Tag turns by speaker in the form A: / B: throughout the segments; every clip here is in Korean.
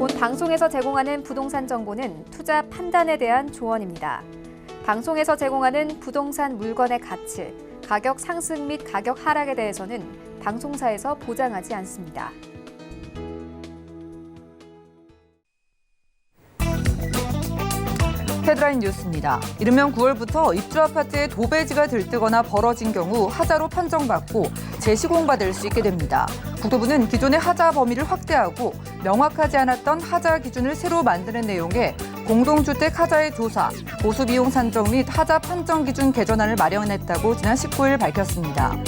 A: 본 방송에서 제공하는 부동산 정보는 투자 판단에 대한 조언입니다. 방송에서 제공하는 부동산 물건의 가치, 가격 상승 및 가격 하락에 대해서는 방송사에서 보장하지 않습니다.
B: 헤드라인 뉴스입니다. 이르면 9월부터 입주 아파트에 도배지가 들뜨거나 벌어진 경우 하자로 판정받고 재시공받을 수 있게 됩니다. 국토부는 기존의 하자 범위를 확대하고 명확하지 않았던 하자 기준을 새로 만드는 내용의 공동주택 하자의 조사, 보수비용 산정 및 하자 판정 기준 개정안을 마련했다고 지난 19일 밝혔습니다.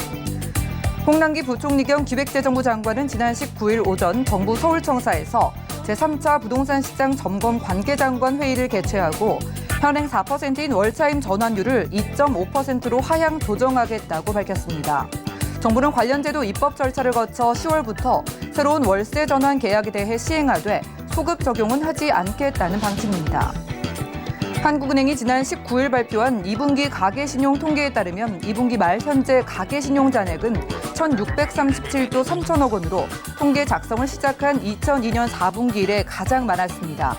B: 홍남기 부총리 겸 기획재정부 장관은 지난 19일 오전 정부 서울청사에서 제3차 부동산 시장 점검 관계장관 회의를 개최하고 현행 4%인 월차임 전환율을 2.5%로 하향 조정하겠다고 밝혔습니다. 정부는 관련 제도 입법 절차를 거쳐 10월부터 새로운 월세 전환 계약에 대해 시행하되 소급 적용은 하지 않겠다는 방침입니다. 한국은행이 지난 19일 발표한 2분기 가계신용 통계에 따르면 2분기 말 현재 가계신용 잔액은 1,637조 3천억 원으로 통계 작성을 시작한 2002년 4분기 이래 가장 많았습니다.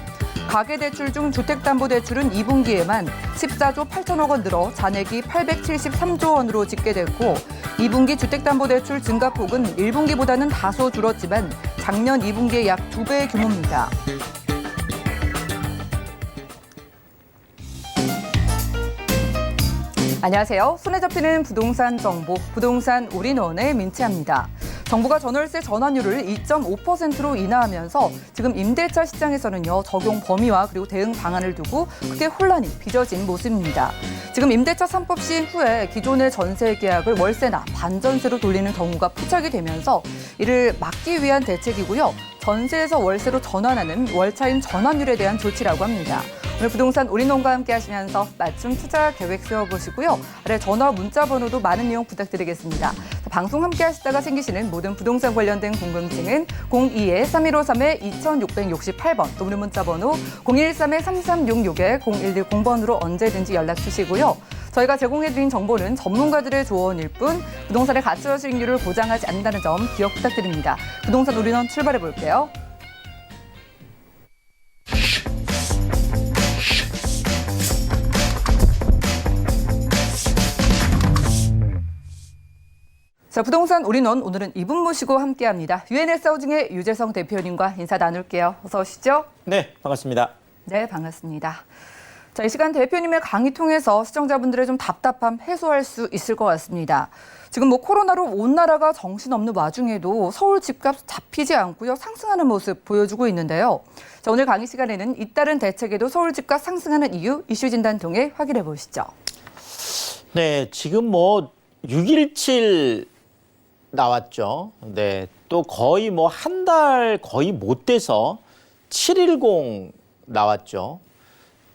B: 가계대출 중 주택담보대출은 2분기에만 14조 8천억 원 늘어 잔액이 873조 원으로 집계됐고 2분기 주택담보대출 증가폭은 1분기보다는 다소 줄었지만 작년 2분기의 약 2배의 규모입니다. 안녕하세요. 손에 잡히는 부동산 정보, 부동산 올인원의 민채합니다. 정부가 전월세 전환율을 2.5%로 인하하면서 지금 임대차 시장에서는요, 적용 범위와 그리고 대응 방안을 두고 크게 혼란이 빚어진 모습입니다. 지금 임대차 3법 시행 후에 기존의 전세 계약을 월세나 반전세로 돌리는 경우가 포착이 되면서 이를 막기 위한 대책이고요. 전세에서 월세로 전환하는 월차임 전환율에 대한 조치라고 합니다. 오늘 부동산 올인원과 함께 하시면서 맞춤 투자 계획 세워보시고요. 아래 전화, 문자 번호도 많은 이용 부탁드리겠습니다. 방송 함께 하시다가 생기시는 모든 부동산 관련된 궁금증은 02-3153-2668번 또 우리 문자 번호 013-3366-0110번으로 언제든지 연락 주시고요. 저희가 제공해드린 정보는 전문가들의 조언일 뿐 부동산의 가치와 수익률을 보장하지 않는다는 점 기억 부탁드립니다. 부동산 올인원 출발해 볼게요. 자, 부동산 올인원 오늘은 이분 모시고 함께합니다. UNS 하우징의 유재성 대표님과 인사 나눌게요. 어서 오시죠.
C: 네, 반갑습니다.
B: 네, 반갑습니다. 자, 이 시간 대표님의 강의 통해서 시청자분들의 좀 답답함 해소할 수 있을 것 같습니다. 지금 코로나로 온 나라가 정신없는 와중에도 서울 집값 잡히지 않고요. 상승하는 모습 보여주고 있는데요. 자, 오늘 강의 시간에는 잇따른 대책에도 서울 집값 상승하는 이유 이슈 진단 통해 확인해 보시죠.
C: 네, 지금 617 나왔죠. 네, 또 거의 한 달 거의 못 돼서 710 나왔죠.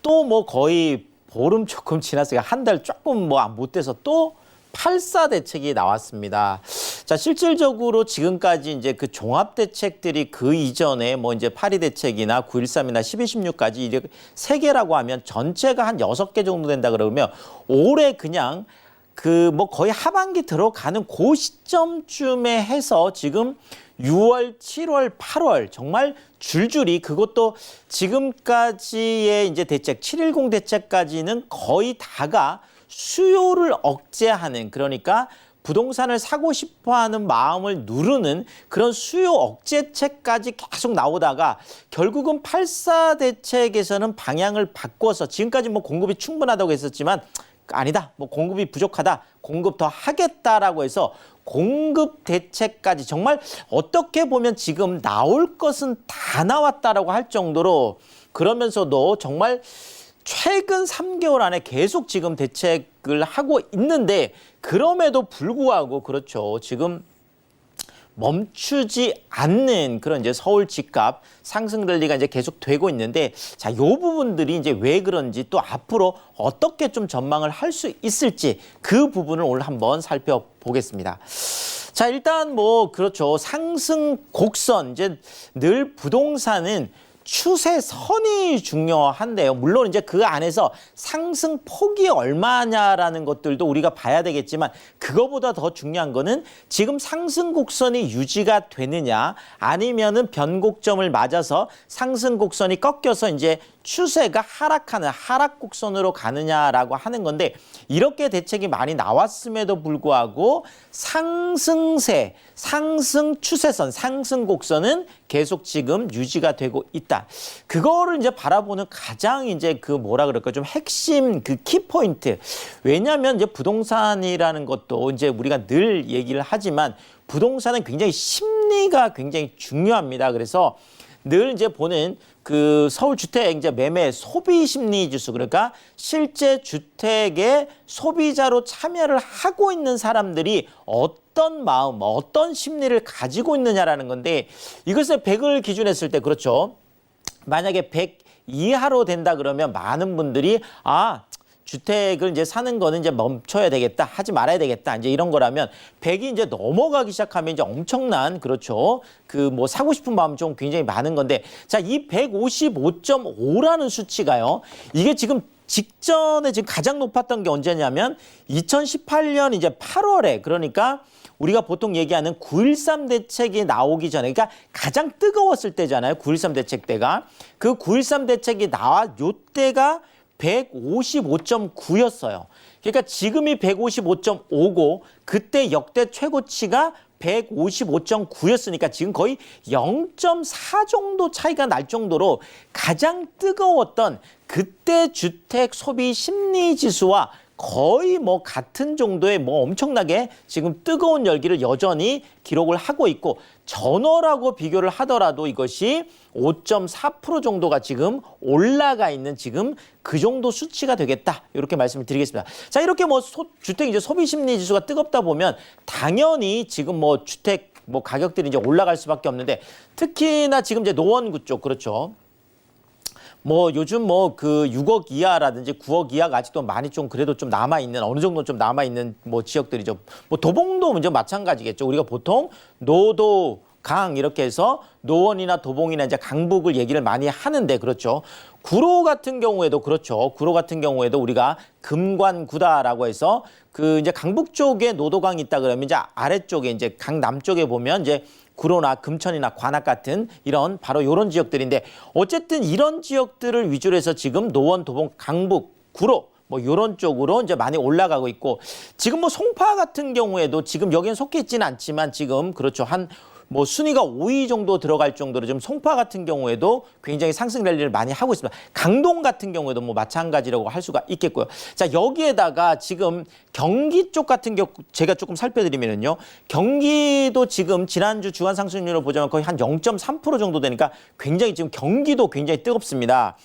C: 또 거의 보름 조금 지났으니까 한 달 조금 못 돼서 또 84 대책이 나왔습니다. 자, 실질적으로 지금까지 이제 그 종합 대책들이 그 이전에 이제 82 대책이나 9.13이나 12.16까지 이렇게 3개라고 하면 전체가 한 6개 정도 된다 그러면 올해 그냥 거의 하반기 들어가는 그 시점쯤에 해서 지금 6월, 7월, 8월 정말 줄줄이 그것도 지금까지의 이제 대책, 710 대책까지는 거의 다가 수요를 억제하는 그러니까 부동산을 사고 싶어하는 마음을 누르는 그런 수요 억제책까지 계속 나오다가 결국은 84 대책에서는 방향을 바꿔서 지금까지 공급이 충분하다고 했었지만 아니다. 공급이 부족하다. 공급 더 하겠다라고 해서 공급 대책까지 정말 어떻게 보면 지금 나올 것은 다 나왔다라고 할 정도로 그러면서도 정말 최근 3개월 안에 계속 지금 대책을 하고 있는데 그럼에도 불구하고 그렇죠. 지금 멈추지 않는 그런 이제 서울 집값 상승 랠리가 이제 계속 되고 있는데 자, 요 부분들이 이제 왜 그런지 또 앞으로 어떻게 좀 전망을 할 수 있을지 그 부분을 오늘 한번 살펴보겠습니다. 자, 일단 그렇죠. 상승 곡선 이제 늘 부동산은 추세선이 중요한데요. 물론 이제 그 안에서 상승 폭이 얼마냐라는 것들도 우리가 봐야 되겠지만 그거보다 더 중요한 거는 지금 상승 곡선이 유지가 되느냐 아니면은 변곡점을 맞아서 상승 곡선이 꺾여서 이제 추세가 하락하는 하락 곡선으로 가느냐라고 하는 건데 이렇게 대책이 많이 나왔음에도 불구하고 상승세, 상승 추세선, 상승 곡선은 계속 지금 유지가 되고 있다. 그거를 이제 바라보는 가장 이제 그 뭐라 그럴까 좀 핵심 그 키포인트. 왜냐하면 이제 부동산이라는 것도 이제 우리가 늘 얘기를 하지만 부동산은 굉장히 심리가 굉장히 중요합니다. 그래서 늘 이제 보는 그 서울 주택 이제 매매 소비 심리 지수 그러니까 실제 주택에 소비자로 참여를 하고 있는 사람들이 어떤 마음, 어떤 심리를 가지고 있느냐라는 건데 이것을 100을 기준했을 때 그렇죠. 만약에 100 이하로 된다 그러면 많은 분들이 주택을 이제 사는 거는 이제 멈춰야 되겠다, 하지 말아야 되겠다, 이제 이런 거라면 100이 이제 넘어가기 시작하면 이제 엄청난, 그렇죠. 그 뭐 사고 싶은 마음 좀 굉장히 많은 건데, 자, 이 155.5라는 수치가요. 이게 지금 직전에 지금 가장 높았던 게 언제냐면 2018년 이제 8월에 그러니까 우리가 보통 얘기하는 9.13 대책이 나오기 전에 그러니까 가장 뜨거웠을 때잖아요. 9.13 대책 때가. 그 9.13 대책이 요 때가 155.9였어요. 그러니까 지금이 155.5고 그때 역대 최고치가 155.9였으니까 지금 거의 0.4 정도 차이가 날 정도로 가장 뜨거웠던 그때 주택 소비 심리 지수와 거의 뭐 같은 정도의 뭐 엄청나게 지금 뜨거운 열기를 여전히 기록을 하고 있고 전월하고 비교를 하더라도 이것이 5.4% 정도가 지금 올라가 있는 지금 그 정도 수치가 되겠다. 이렇게 말씀을 드리겠습니다. 자, 이렇게 뭐 주택 이제 소비 심리 지수가 뜨겁다 보면 당연히 지금 뭐 주택 뭐 가격들이 이제 올라갈 수밖에 없는데 특히나 지금 이제 노원구 쪽 그렇죠. 뭐 요즘 뭐 그 6억 이하라든지 9억 이하가 아직도 많이 좀 그래도 좀 남아있는 어느 정도 좀 남아있는 뭐 지역들이죠. 뭐 도봉도 문제 마찬가지겠죠. 우리가 보통 노도, 강 이렇게 해서 노원이나 도봉이나 이제 강북을 얘기를 많이 하는데 그렇죠. 구로 같은 경우에도 그렇죠. 구로 같은 경우에도 우리가 금관구다라고 해서 그 이제 강북 쪽에 노도강이 있다 그러면 이제 아래쪽에 이제 강남 쪽에 보면 이제 구로나 금천이나 관악 같은 이런 바로 이런 지역들인데 어쨌든 이런 지역들을 위주로 해서 지금 노원, 도봉, 강북, 구로 뭐 이런 쪽으로 이제 많이 올라가고 있고 지금 뭐 송파 같은 경우에도 지금 여기는 속해 있지는 않지만 지금 그렇죠. 한 뭐 순위가 5위 정도 들어갈 정도로 지금 송파 같은 경우에도 굉장히 상승 랠리를 많이 하고 있습니다. 강동 같은 경우에도 뭐 마찬가지라고 할 수가 있겠고요. 자, 여기에다가 지금 경기 쪽 같은 경우 제가 조금 살펴드리면요. 경기도 지금 지난주 주간 상승률을 보자면 거의 한 0.3% 정도 되니까 굉장히 지금 경기도 굉장히 뜨겁습니다.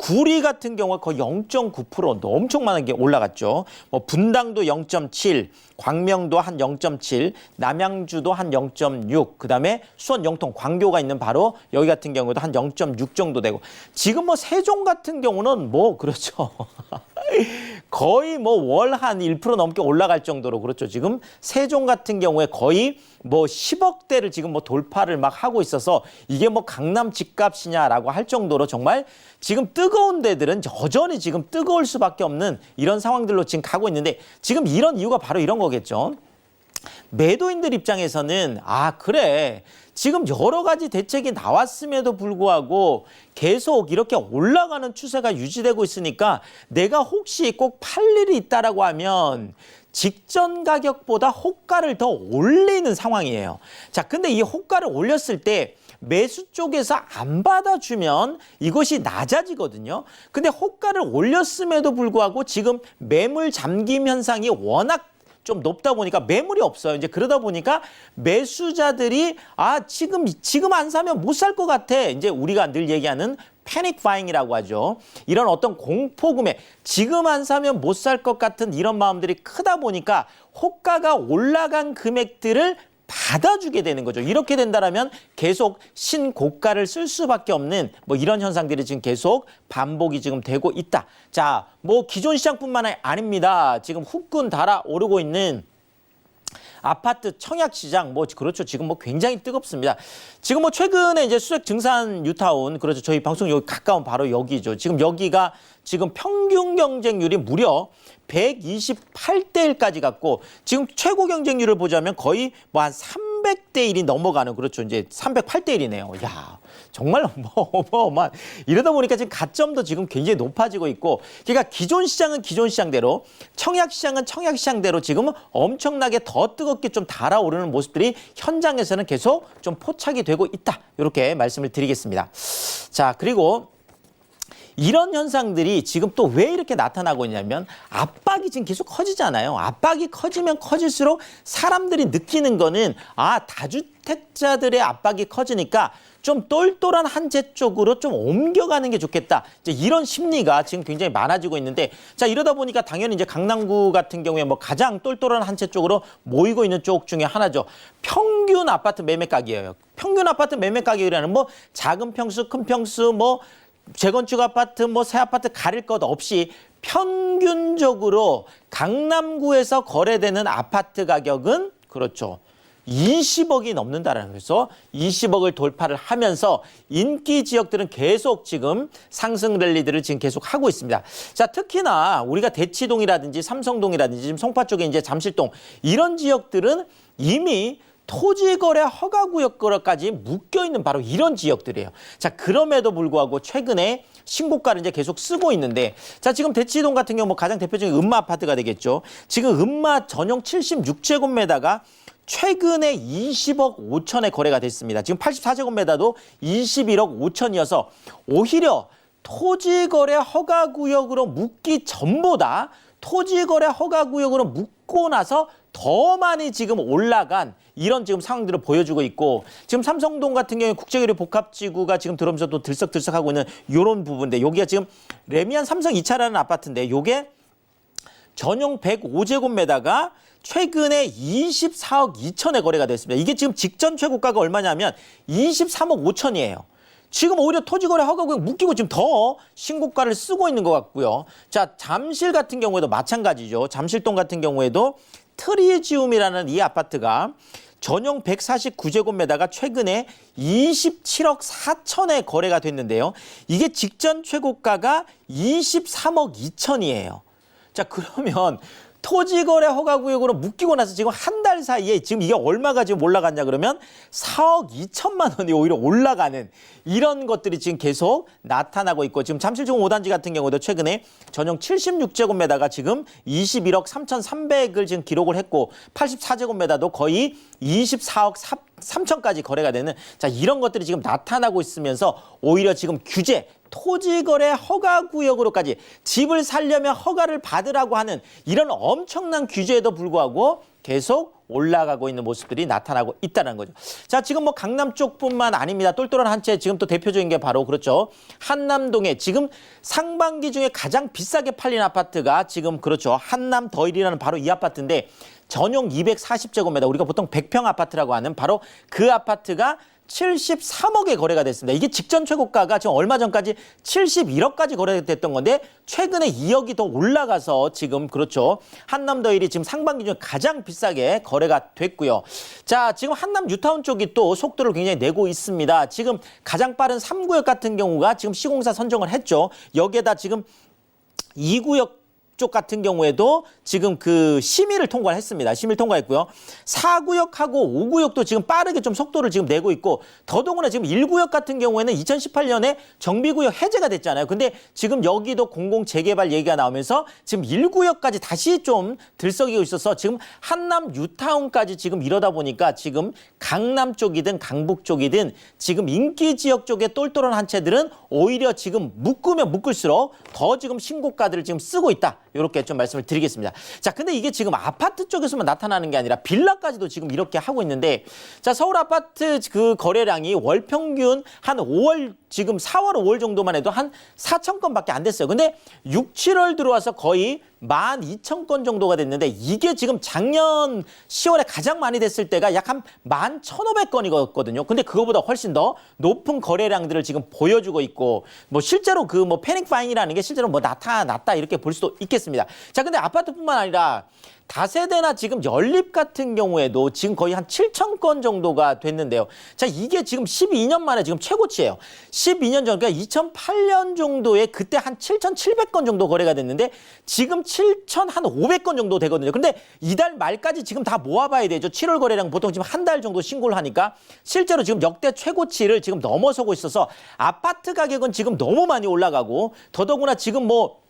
C: 구리 같은 경우가 거의 0.9% 엄청 많은 게 올라갔죠. 뭐 분당도 0.7, 광명도 한 0.7, 남양주도 한 0.6, 그다음에 수원, 영통, 광교가 있는 바로 여기 같은 경우도 한 0.6 정도 되고 지금 뭐 세종 같은 경우는 뭐 그렇죠. 거의 뭐 월 한 1% 넘게 올라갈 정도로 그렇죠. 지금 세종 같은 경우에 거의 뭐 10억대를 지금 뭐 돌파를 막 하고 있어서 이게 뭐 강남 집값이냐라고 할 정도로 정말 지금 뜨거운 데들은 여전히 지금 뜨거울 수밖에 없는 이런 상황들로 지금 가고 있는데 지금 이런 이유가 바로 이런 거겠죠. 매도인들 입장에서는 그래. 지금 여러 가지 대책이 나왔음에도 불구하고 계속 이렇게 올라가는 추세가 유지되고 있으니까 내가 혹시 꼭 팔 일이 있다라고 하면 직전 가격보다 호가를 더 올리는 상황이에요. 자, 근데 이 호가를 올렸을 때 매수 쪽에서 안 받아주면 이것이 낮아지거든요. 근데 호가를 올렸음에도 불구하고 지금 매물 잠김 현상이 워낙 좀 높다 보니까 매물이 없어요. 이제 그러다 보니까 매수자들이 지금 안 사면 못 살 것 같아. 이제 우리가 늘 얘기하는 패닉 바잉이라고 하죠. 이런 어떤 공포 구매, 지금 안 사면 못 살 것 같은 이런 마음들이 크다 보니까 호가가 올라간 금액들을 받아주게 되는 거죠. 이렇게 된다면 계속 신고가를 쓸 수밖에 없는 뭐 이런 현상들이 지금 계속 반복이 지금 되고 있다. 자, 뭐 기존 시장뿐만 아닙니다. 지금 후끈 달아오르고 있는 아파트 청약 시장 뭐 그렇죠. 지금 뭐 굉장히 뜨겁습니다. 지금 뭐 최근에 이제 수색 증산 뉴타운 그렇죠. 저희 방송 여기 가까운 바로 여기죠. 지금 여기가 지금 평균 경쟁률이 무려 128대 1까지 갔고 지금 최고 경쟁률을 보자면 거의 뭐 한 300대 1이 넘어가는 그렇죠. 이제 308대 1이네요. 야, 정말 어마어마한 이러다 보니까 지금 가점도 지금 굉장히 높아지고 있고 그러니까 기존 시장은 기존 시장대로 청약 시장은 청약 시장대로 지금 엄청나게 더 뜨겁게 좀 달아오르는 모습들이 현장에서는 계속 좀 포착이 되고 있다. 이렇게 말씀을 드리겠습니다. 자, 그리고 이런 현상들이 지금 또 왜 이렇게 나타나고 있냐면 압박이 지금 계속 커지잖아요. 압박이 커지면 커질수록 사람들이 느끼는 거는 다주택자들의 압박이 커지니까 좀 똘똘한 한 채 쪽으로 좀 옮겨가는 게 좋겠다. 이제 이런 심리가 지금 굉장히 많아지고 있는데 자 이러다 보니까 당연히 이제 강남구 같은 경우에 뭐 가장 똘똘한 한 채 쪽으로 모이고 있는 쪽 중에 하나죠. 평균 아파트 매매 가격이에요. 평균 아파트 매매 가격이라는 뭐 작은 평수, 큰 평수, 뭐 재건축 아파트, 뭐 새 아파트 가릴 것 없이 평균적으로 강남구에서 거래되는 아파트 가격은 그렇죠. 20억이 넘는다라는 거죠. 20억을 돌파를 하면서 인기 지역들은 계속 지금 상승 랠리들을 지금 계속 하고 있습니다. 자, 특히나 우리가 대치동이라든지 삼성동이라든지 지금 송파 쪽에 이제 잠실동 이런 지역들은 이미 토지거래 허가구역까지 묶여있는 바로 이런 지역들이에요. 자, 그럼에도 불구하고 최근에 신고가를 이제 계속 쓰고 있는데 자, 지금 대치동 같은 경우 뭐 가장 대표적인 음마 아파트가 되겠죠. 지금 음마 전용 76제곱미터가 최근에 20억 5천에 거래가 됐습니다. 지금 84제곱미터도 21억 5천이어서 오히려 토지거래 허가구역으로 묶기 전보다 토지거래 허가구역으로 묶고 나서 더 많이 지금 올라간 이런 지금 상황들을 보여주고 있고 지금 삼성동 같은 경우에 국제교류 복합지구가 지금 들어오면서 또 들썩들썩하고 있는 이런 부분인데 여기가 지금 레미안 삼성 2차라는 아파트인데 요게 전용 105제곱미터가 최근에 24억 2천에 거래가 됐습니다. 이게 지금 직전 최고가가 얼마냐면 23억 5천이에요. 지금 오히려 토지거래 허가구역 묶이고 지금 더 신고가를 쓰고 있는 것 같고요. 자, 잠실 같은 경우에도 마찬가지죠. 잠실동 같은 경우에도 트리지움이라는 이 아파트가 전용 149제곱미터가 최근에 27억 4천에 거래가 됐는데요. 이게 직전 최고가가 23억 2천이에요. 자, 그러면 토지거래 허가구역으로 묶이고 나서 지금 한 달 사이에 지금 이게 얼마가 지금 올라갔냐 그러면 4억 2천만 원이 오히려 올라가는 이런 것들이 지금 계속 나타나고 있고 지금 잠실중 5단지 같은 경우도 최근에 전용 76제곱미터가 지금 21억 3,300을 지금 기록을 했고 84제곱미터도 거의 24억 3천까지 거래가 되는 자 이런 것들이 지금 나타나고 있으면서 오히려 지금 규제 토지거래 허가구역으로까지 집을 살려면 허가를 받으라고 하는 이런 엄청난 규제에도 불구하고 계속 올라가고 있는 모습들이 나타나고 있다는 거죠. 자, 지금 뭐 강남 쪽뿐만 아닙니다. 똘똘한 한 채 지금 또 대표적인 게 바로 그렇죠. 한남동에 지금 상반기 중에 가장 비싸게 팔린 아파트가 지금 그렇죠. 한남 더일이라는 바로 이 아파트인데 전용 240제곱미터 우리가 보통 100평 아파트라고 하는 바로 그 아파트가 73억에 거래가 됐습니다. 이게 직전 최고가가 지금 얼마 전까지 71억까지 거래됐던 건데 최근에 2억이 더 올라가서 지금 그렇죠. 한남 더일이 지금 상반기 중에 가장 비싸게 거래가 됐고요. 자, 지금 한남 뉴타운 쪽이 또 속도를 굉장히 내고 있습니다. 지금 가장 빠른 3구역 같은 경우가 지금 시공사 선정을 했죠. 여기에다 지금 2구역 쪽 같은 경우에도 지금 그 심의를 통과를 했습니다. 심의를 통과했고요. 4구역하고 5구역도 지금 빠르게 좀 속도를 지금 내고 있고 더더구나 지금 1구역 같은 경우에는 2018년에 정비구역 해제가 됐잖아요. 근데 지금 여기도 공공 재개발 얘기가 나오면서 지금 1구역까지 다시 좀 들썩이고 있어서 지금 한남 뉴타운까지 지금 이러다 보니까 지금 강남 쪽이든 강북 쪽이든 지금 인기 지역 쪽에 똘똘한 한 채들은 오히려 지금 묶으면 묶을수록 더 지금 신고가들을 지금 쓰고 있다. 이렇게 좀 말씀을 드리겠습니다. 자, 근데 이게 지금 아파트 쪽에서만 나타나는 게 아니라 빌라까지도 지금 이렇게 하고 있는데 자, 서울 아파트 그 거래량이 월 평균 한 5월 지금 4월 5월 정도만 해도 한 4천 건밖에 안 됐어요. 근데 6, 7월 들어와서 거의 12,000건 정도가 됐는데 이게 지금 작년 10월에 가장 많이 됐을 때가 약 한 11,500건이거든요. 근데 그거보다 훨씬 더 높은 거래량들을 지금 보여주고 있고 뭐 실제로 그 뭐 패닉 바잉이라는 게 실제로 뭐 나타났다 이렇게 볼 수도 있겠습니다. 자, 근데 아파트뿐만 아니라 다세대나 지금 연립 같은 경우에도 지금 거의 한 7천 건 정도가 됐는데요. 자, 이게 지금 12년 만에 지금 최고치예요. 12년 전, 그러니까 2008년 정도에 그때 한 7,700건 정도 거래가 됐는데 지금 7,500건 정도 되거든요. 근데 이달 말까지 지금 다 모아봐야 되죠. 7월 거래량 보통 지금 한 달 정도 신고를 하니까 실제로 지금 역대 최고치를 지금 넘어서고 있어서 아파트 가격은 지금 너무 많이 올라가고 더더구나 지금 뭐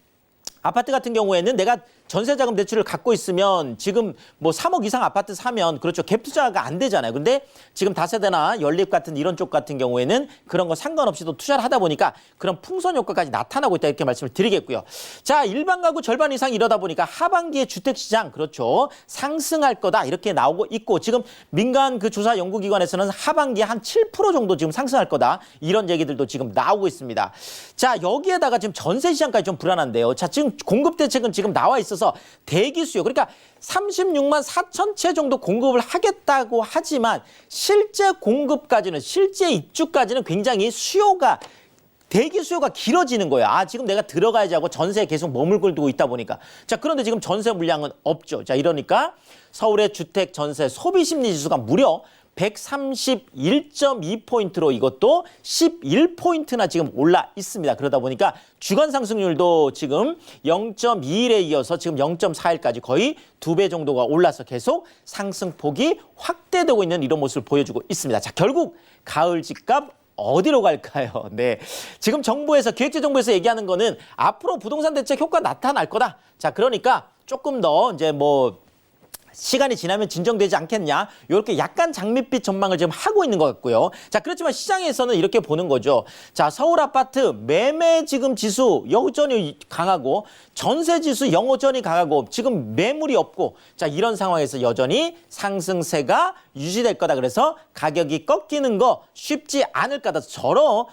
C: 아파트 같은 경우에는 내가 전세자금 대출을 갖고 있으면 지금 뭐 3억 이상 아파트 사면 그렇죠. 갭 투자가 안 되잖아요. 근데 지금 다세대나 연립 같은 이런 쪽 같은 경우에는 그런 거 상관없이도 투자를 하다 보니까 그런 풍선 효과까지 나타나고 있다 이렇게 말씀을 드리겠고요. 자, 일반 가구 절반 이상 이러다 보니까 하반기에 주택시장 그렇죠. 상승할 거다 이렇게 나오고 있고 지금 민간 그 조사 연구기관에서는 하반기에 한 7% 정도 지금 상승할 거다 이런 얘기들도 지금 나오고 있습니다. 자, 여기에다가 지금 전세시장까지 좀 불안한데요. 자, 지금 공급 대책은 지금 나와 있어서 대기 수요 그러니까 36만 4천 채 정도 공급을 하겠다고 하지만 실제 공급까지는 실제 입주까지는 굉장히 수요가 대기 수요가 길어지는 거예요. 아, 지금 내가 들어가야지 하고 전세에 계속 머물고 두고 있다 보니까. 자, 그런데 지금 전세 물량은 없죠. 자, 이러니까 서울의 주택 전세 소비 심리 지수가 무려 131.2포인트로 이것도 11포인트나 지금 올라 있습니다. 그러다 보니까 주간 상승률도 지금 0.21에 이어서 지금 0.41까지 거의 2배 정도가 올라서 계속 상승폭이 확대되고 있는 이런 모습을 보여주고 있습니다. 자, 결국 가을 집값 어디로 갈까요? 네. 지금 정부에서 기획재정부에서 얘기하는 거는 앞으로 부동산 대책 효과 나타날 거다. 자, 그러니까 조금 더 이제 뭐 시간이 지나면 진정되지 않겠냐 이렇게 약간 장밋빛 전망을 지금 하고 있는 것 같고요. 자, 그렇지만 시장에서는 이렇게 보는 거죠. 자, 서울 아파트 매매 지금 지수 여전히 강하고 전세 지수 여전히 강하고 지금 매물이 없고 자, 이런 상황에서 여전히 상승세가 유지될 거다. 그래서 가격이 꺾이는 거 쉽지 않을 거다. 저러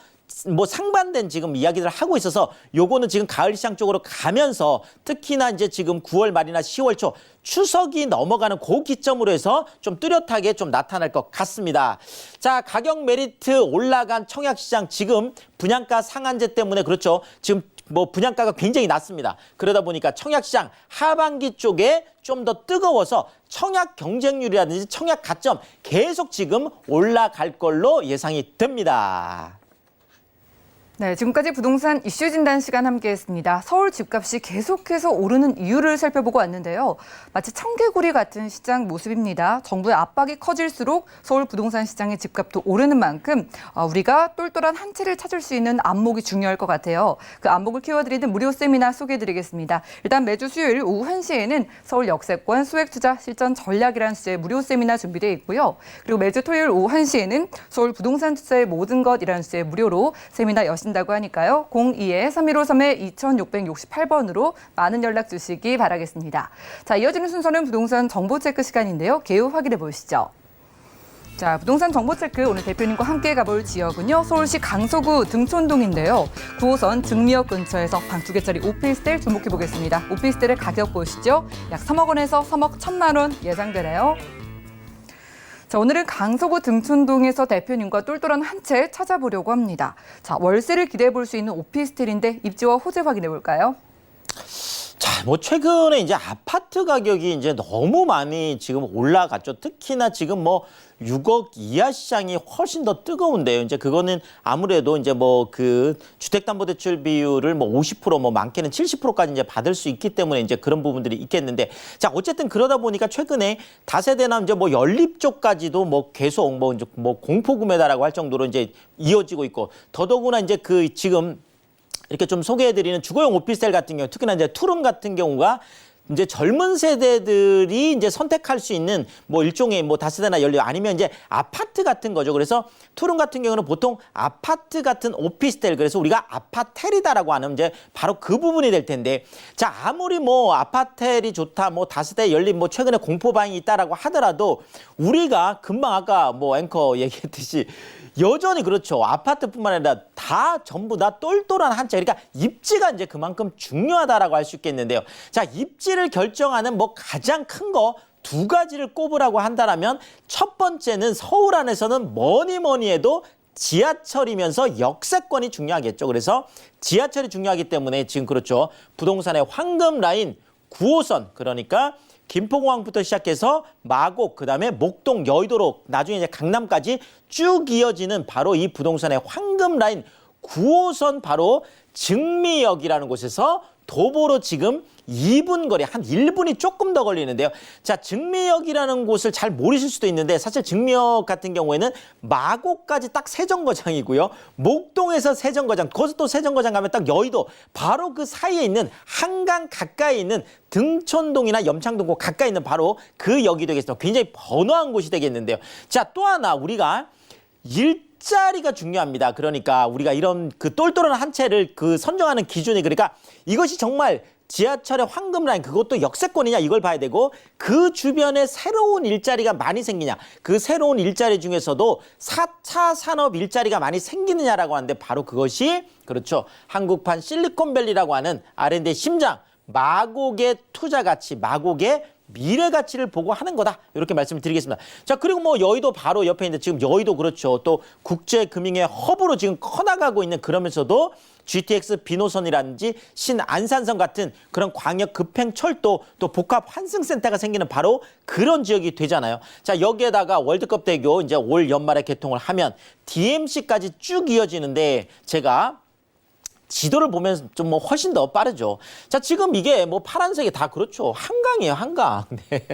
C: 뭐 상반된 지금 이야기를 하고 있어서 요거는 지금 가을 시장 쪽으로 가면서 특히나 이제 지금 9월 말이나 10월 초 추석이 넘어가는 그 기점으로 해서 좀 뚜렷하게 좀 나타날 것 같습니다. 자, 가격 메리트 올라간 청약시장 지금 분양가 상한제 때문에 그렇죠. 지금 뭐 분양가가 굉장히 낮습니다. 그러다 보니까 청약시장 하반기 쪽에 좀 더 뜨거워서 청약 경쟁률이라든지 청약 가점 계속 지금 올라갈 걸로 예상이 됩니다.
B: 네, 지금까지 부동산 이슈 진단 시간 함께했습니다. 서울 집값이 계속해서 오르는 이유를 살펴보고 왔는데요. 마치 청개구리 같은 시장 모습입니다. 정부의 압박이 커질수록 서울 부동산 시장의 집값도 오르는 만큼 우리가 똘똘한 한 채를 찾을 수 있는 안목이 중요할 것 같아요. 그 안목을 키워드리는 무료 세미나 소개해드리겠습니다. 일단 매주 수요일 오후 1시에는 서울 역세권 소액투자 실전 전략이라는 주제의 무료 세미나 준비되어 있고요. 그리고 매주 토요일 오후 1시에는 서울 부동산 투자의 모든 것이라는 주제의 무료로 세미나 다고 하니까요. 02-315-3-2668번으로 많은 연락 주시기 바라겠습니다. 자, 이어지는 순서는 부동산 정보 체크 시간인데요. 개요 확인해 보시죠. 자, 부동산 정보 체크 오늘 대표님과 함께 가볼 지역은요. 서울시 강서구 등촌동인데요. 9호선 증미역 근처에서 방 2개짜리 오피스텔 주목해 보겠습니다. 오피스텔의 가격 보시죠. 약 3억 원에서 3억 1천만 원 예상되네요. 자, 오늘은 강서구 등촌동에서 대표님과 똘똘한 한 채 찾아보려고 합니다. 자, 월세를 기대해 볼 수 있는 오피스텔인데 입지와 호재 확인해 볼까요?
C: 자, 뭐 최근에 이제 아파트 가격이 이제 너무 많이 지금 올라갔죠. 특히나 지금 뭐 6억 이하 시장이 훨씬 더 뜨거운데요. 이제 그거는 아무래도 이제 뭐 그 주택담보대출 비율을 뭐 50% 뭐 많게는 70%까지 이제 받을 수 있기 때문에 이제 그런 부분들이 있겠는데 자, 어쨌든 그러다 보니까 최근에 다세대나 이제 뭐 연립 쪽까지도 뭐 계속 뭐 이제 뭐 공포 구매다라고 할 정도로 이제 이어지고 있고 더더구나 이제 그 지금 이렇게 좀 소개해드리는 주거용 오피스텔 같은 경우, 특히나 이제 투룸 같은 경우가 이제 젊은 세대들이 이제 선택할 수 있는 뭐 일종의 뭐 다세대나 연립 아니면 이제 아파트 같은 거죠. 그래서 투룸 같은 경우는 보통 아파트 같은 오피스텔 그래서 우리가 아파텔이다라고 하는 이제 바로 그 부분이 될 텐데 자, 아무리 뭐 아파텔이 좋다 뭐 다세대 연립 뭐 최근에 공포방이 있다라고 하더라도 우리가 금방 아까 뭐 앵커 얘기했듯이 여전히 그렇죠. 아파트뿐만 아니라 다 전부 다 똘똘한 한 채. 그러니까 입지가 이제 그만큼 중요하다라고 할 수 있겠는데요. 자, 입지를 결정하는 뭐 가장 큰 거 두 가지를 꼽으라고 한다면 첫 번째는 서울 안에서는 뭐니 해도 지하철이면서 역세권이 중요하겠죠. 그래서 지하철이 중요하기 때문에 지금 그렇죠. 부동산의 황금 라인 9호선 그러니까 김포공항부터 시작해서 마곡, 그다음에 목동, 여의도로 나중에 이제 강남까지 쭉 이어지는 바로 이 부동산의 황금 라인 9호선 바로 증미역이라는 곳에서 도보로 지금 2분 거리, 한 1분이 조금 더 걸리는데요. 자, 증미역이라는 곳을 잘 모르실 수도 있는데 사실 증미역 같은 경우에는 마곡까지 딱 세정거장이고요. 목동에서 세정거장, 거기서 또 세정거장 가면 딱 여의도, 바로 그 사이에 있는 한강 가까이 있는 등촌동이나 염창동 가까이 있는 바로 그 역이 되겠습니다. 굉장히 번화한 곳이 되겠는데요. 자, 또 하나 우리가 일자리가 중요합니다. 그러니까 우리가 이런 그 똘똘한 한 채를 그 선정하는 기준이, 그러니까 이것이 정말 지하철의 황금 라인, 그것도 역세권이냐 이걸 봐야 되고, 그 주변에 새로운 일자리가 많이 생기냐, 그 새로운 일자리 중에서도 4차 산업 일자리가 많이 생기느냐라고 하는데 바로 그것이 그렇죠. 한국판 실리콘밸리라고 하는 R&D의 심장, 마곡의 투자 가치, 마곡의 미래 가치를 보고 하는 거다. 이렇게 말씀을 드리겠습니다. 자, 그리고 뭐 여의도 바로 옆에 있는데 지금 여의도 그렇죠. 또 국제금융의 허브로 지금 커나가고 있는, 그러면서도 GTX 비노선이라든지 신안산선 같은 그런 광역 급행철도, 또 복합 환승센터가 생기는 바로 그런 지역이 되잖아요. 자, 여기에다가 월드컵 대교 이제 올 연말에 개통을 하면 DMC까지 쭉 이어지는데, 제가 지도를 보면 좀 뭐 훨씬 더 빠르죠. 자, 지금 이게 뭐 파란색이 다 그렇죠. 한강이에요, 한강. 네.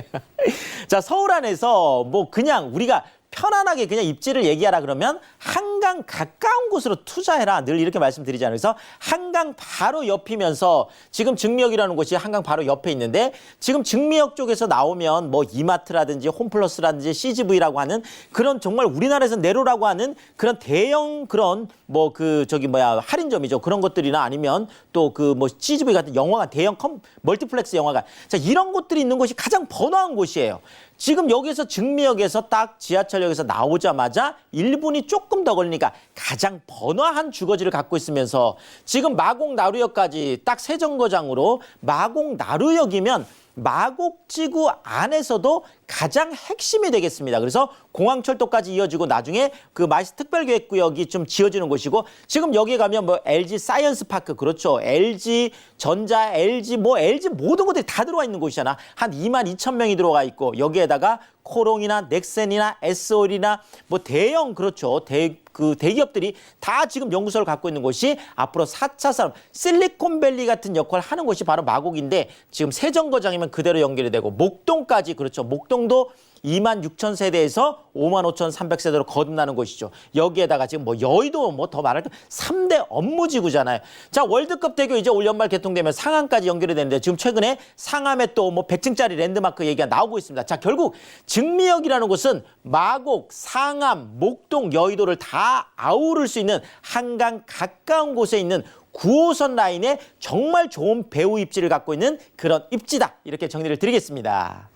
C: 자, 서울 안에서 뭐 그냥 우리가 편안하게 그냥 입지를 얘기하라 그러면 한강 가까운 곳으로 투자해라, 늘 이렇게 말씀드리잖아요. 그래서 한강 바로 옆이면서 지금 증미역이라는 곳이 한강 바로 옆에 있는데, 지금 증미역 쪽에서 나오면 뭐 이마트라든지 홈플러스라든지 CGV라고 하는 그런 정말 우리나라에서 네로라고 하는 그런 대형 그런 뭐 그 저기 뭐야 할인점이죠. 그런 것들이나 아니면 또 그 뭐 CGV 같은 영화관, 대형 멀티플렉스 영화관, 자, 이런 곳들이 있는 곳이 가장 번화한 곳이에요. 지금 여기서 증미역에서 딱 지하철역에서 나오자마자 1분이 조금 더 걸리니까 가장 번화한 주거지를 갖고 있으면서, 지금 마곡 나루역까지 딱 세정거장으로 마곡 나루역이면 마곡지구 안에서도 가장 핵심이 되겠습니다. 그래서 공항철도까지 이어지고 나중에 그 마이스 특별계획구역이 좀 지어지는 곳이고, 지금 여기 가면 뭐 LG 사이언스 파크, 그렇죠. LG 전자, LG 뭐 LG 모든 것들이 다 들어와 있는 곳이잖아. 한 22,000명이 들어가 있고, 여기에다가 코롱이나 넥센이나 SOL이나 뭐 대형, 그렇죠. 대기업들이 다 지금 연구소를 갖고 있는 곳이 앞으로 4차 산업 실리콘밸리 같은 역할을 하는 곳이 바로 마곡인데, 지금 세정거장이면 그대로 연결이 되고, 목동까지, 그렇죠. 목동도 26,000세대에서 55,300세대로 거듭나는 곳이죠. 여기에다가 지금 뭐 여의도 뭐 더 말할 것 3대 업무지구잖아요. 자, 월드컵 대교 이제 올 연말 개통되면 상암까지 연결이 되는데, 지금 최근에 상암에 또 뭐 100층짜리 랜드마크 얘기가 나오고 있습니다. 자, 결국 증미역이라는 곳은 마곡, 상암, 목동, 여의도를 다 아우를 수 있는 한강 가까운 곳에 있는 9호선 라인에 정말 좋은 배후 입지를 갖고 있는 그런 입지다. 이렇게 정리를 드리겠습니다.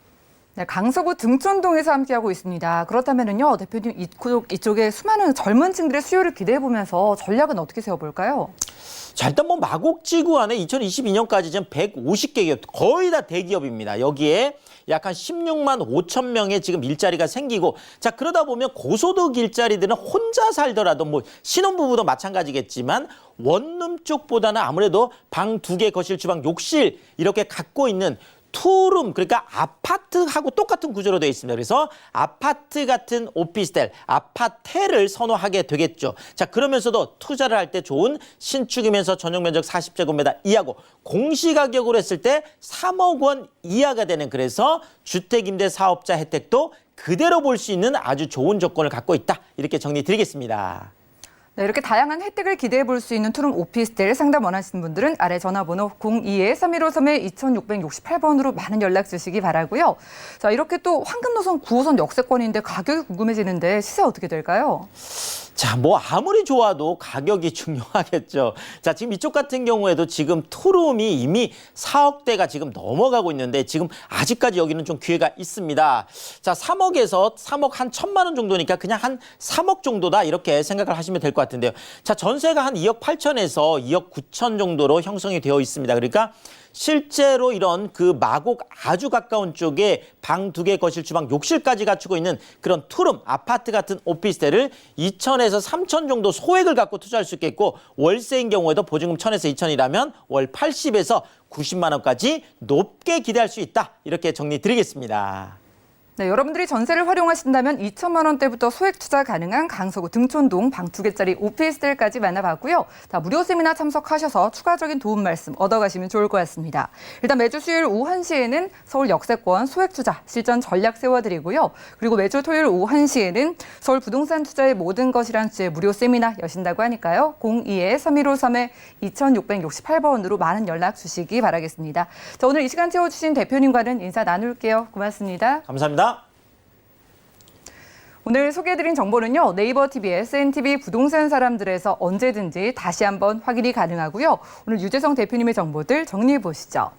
B: 네, 강서구 등촌동에서 함께하고 있습니다. 그렇다면요, 대표님 이쪽에 수많은 젊은 층들의 수요를 기대해 보면서 전략은 어떻게 세워볼까요?
C: 자, 일단 뭐 마곡지구 안에 2022년까지 지금 150개 기업, 거의 다 대기업입니다. 여기에 약 한 16만 5천 명의 지금 일자리가 생기고, 자, 그러다 보면 고소득 일자리들은 혼자 살더라도 뭐 신혼부부도 마찬가지겠지만 원룸 쪽보다는 아무래도 방 2개, 거실, 주방, 욕실 이렇게 갖고 있는 투룸, 그러니까 아파트하고 똑같은 구조로 되어 있습니다. 그래서 아파트 같은 오피스텔, 아파텔을 선호하게 되겠죠. 자, 그러면서도 투자를 할 때 좋은 신축이면서 전용 면적 40제곱미터 이하고 공시가격으로 했을 때 3억 원 이하가 되는, 그래서 주택임대 사업자 혜택도 그대로 볼 수 있는 아주 좋은 조건을 갖고 있다. 이렇게 정리 드리겠습니다.
B: 네, 이렇게 다양한 혜택을 기대해 볼 수 있는 투룸 오피스텔 상담 원하시는 분들은 아래 전화번호 02-3153-2668번으로 많은 연락 주시기 바라고요. 자, 이렇게 또 황금노선 9호선 역세권인데 가격이 궁금해지는데 시세 어떻게 될까요?
C: 자, 뭐 아무리 좋아도 가격이 중요하겠죠. 자, 지금 이쪽 같은 경우에도 지금 투룸이 이미 4억대가 지금 넘어가고 있는데, 지금 아직까지 여기는 좀 기회가 있습니다. 자, 3억에서 3억 한 1,000만 원 정도니까 그냥 한 3억 정도다, 이렇게 생각을 하시면 될 것 같은데요. 자, 전세가 한 2억 8천에서 2억 9천 정도로 형성이 되어 있습니다. 그러니까 실제로 이런 그 마곡 아주 가까운 쪽에 방 2개, 거실, 주방, 욕실까지 갖추고 있는 그런 투룸 아파트 같은 오피스텔을 2천에서 2,000에서 3,000 정도 소액을 갖고 투자할 수 있겠고 월세인 경우에도 보증금 1,000에서 2,000이라면 월 80에서 90만 원까지 높게 기대할 수 있다. 이렇게 정리 드리겠습니다.
B: 네, 여러분들이 전세를 활용하신다면 2천만 원대부터 소액 투자 가능한 강서구 등촌동 방 2개짜리 오피스텔까지 만나봤고요. 다 무료 세미나 참석하셔서 추가적인 도움 말씀 얻어가시면 좋을 것 같습니다. 일단 매주 수요일 오후 1시에는 서울 역세권 소액 투자 실전 전략 세워드리고요. 그리고 매주 토요일 오후 1시에는 서울 부동산 투자의 모든 것이란 주제 무료 세미나 여신다고 하니까요. 02-3153-2668번으로 많은 연락 주시기 바라겠습니다. 자, 오늘 이 시간 채워주신 대표님과는 인사 나눌게요. 고맙습니다.
C: 감사합니다.
B: 오늘 소개해드린 정보는요. 네이버 TV, SNTV 부동산 사람들에서 언제든지 다시 한번 확인이 가능하고요. 오늘 유재성 대표님의 정보들 정리해 보시죠.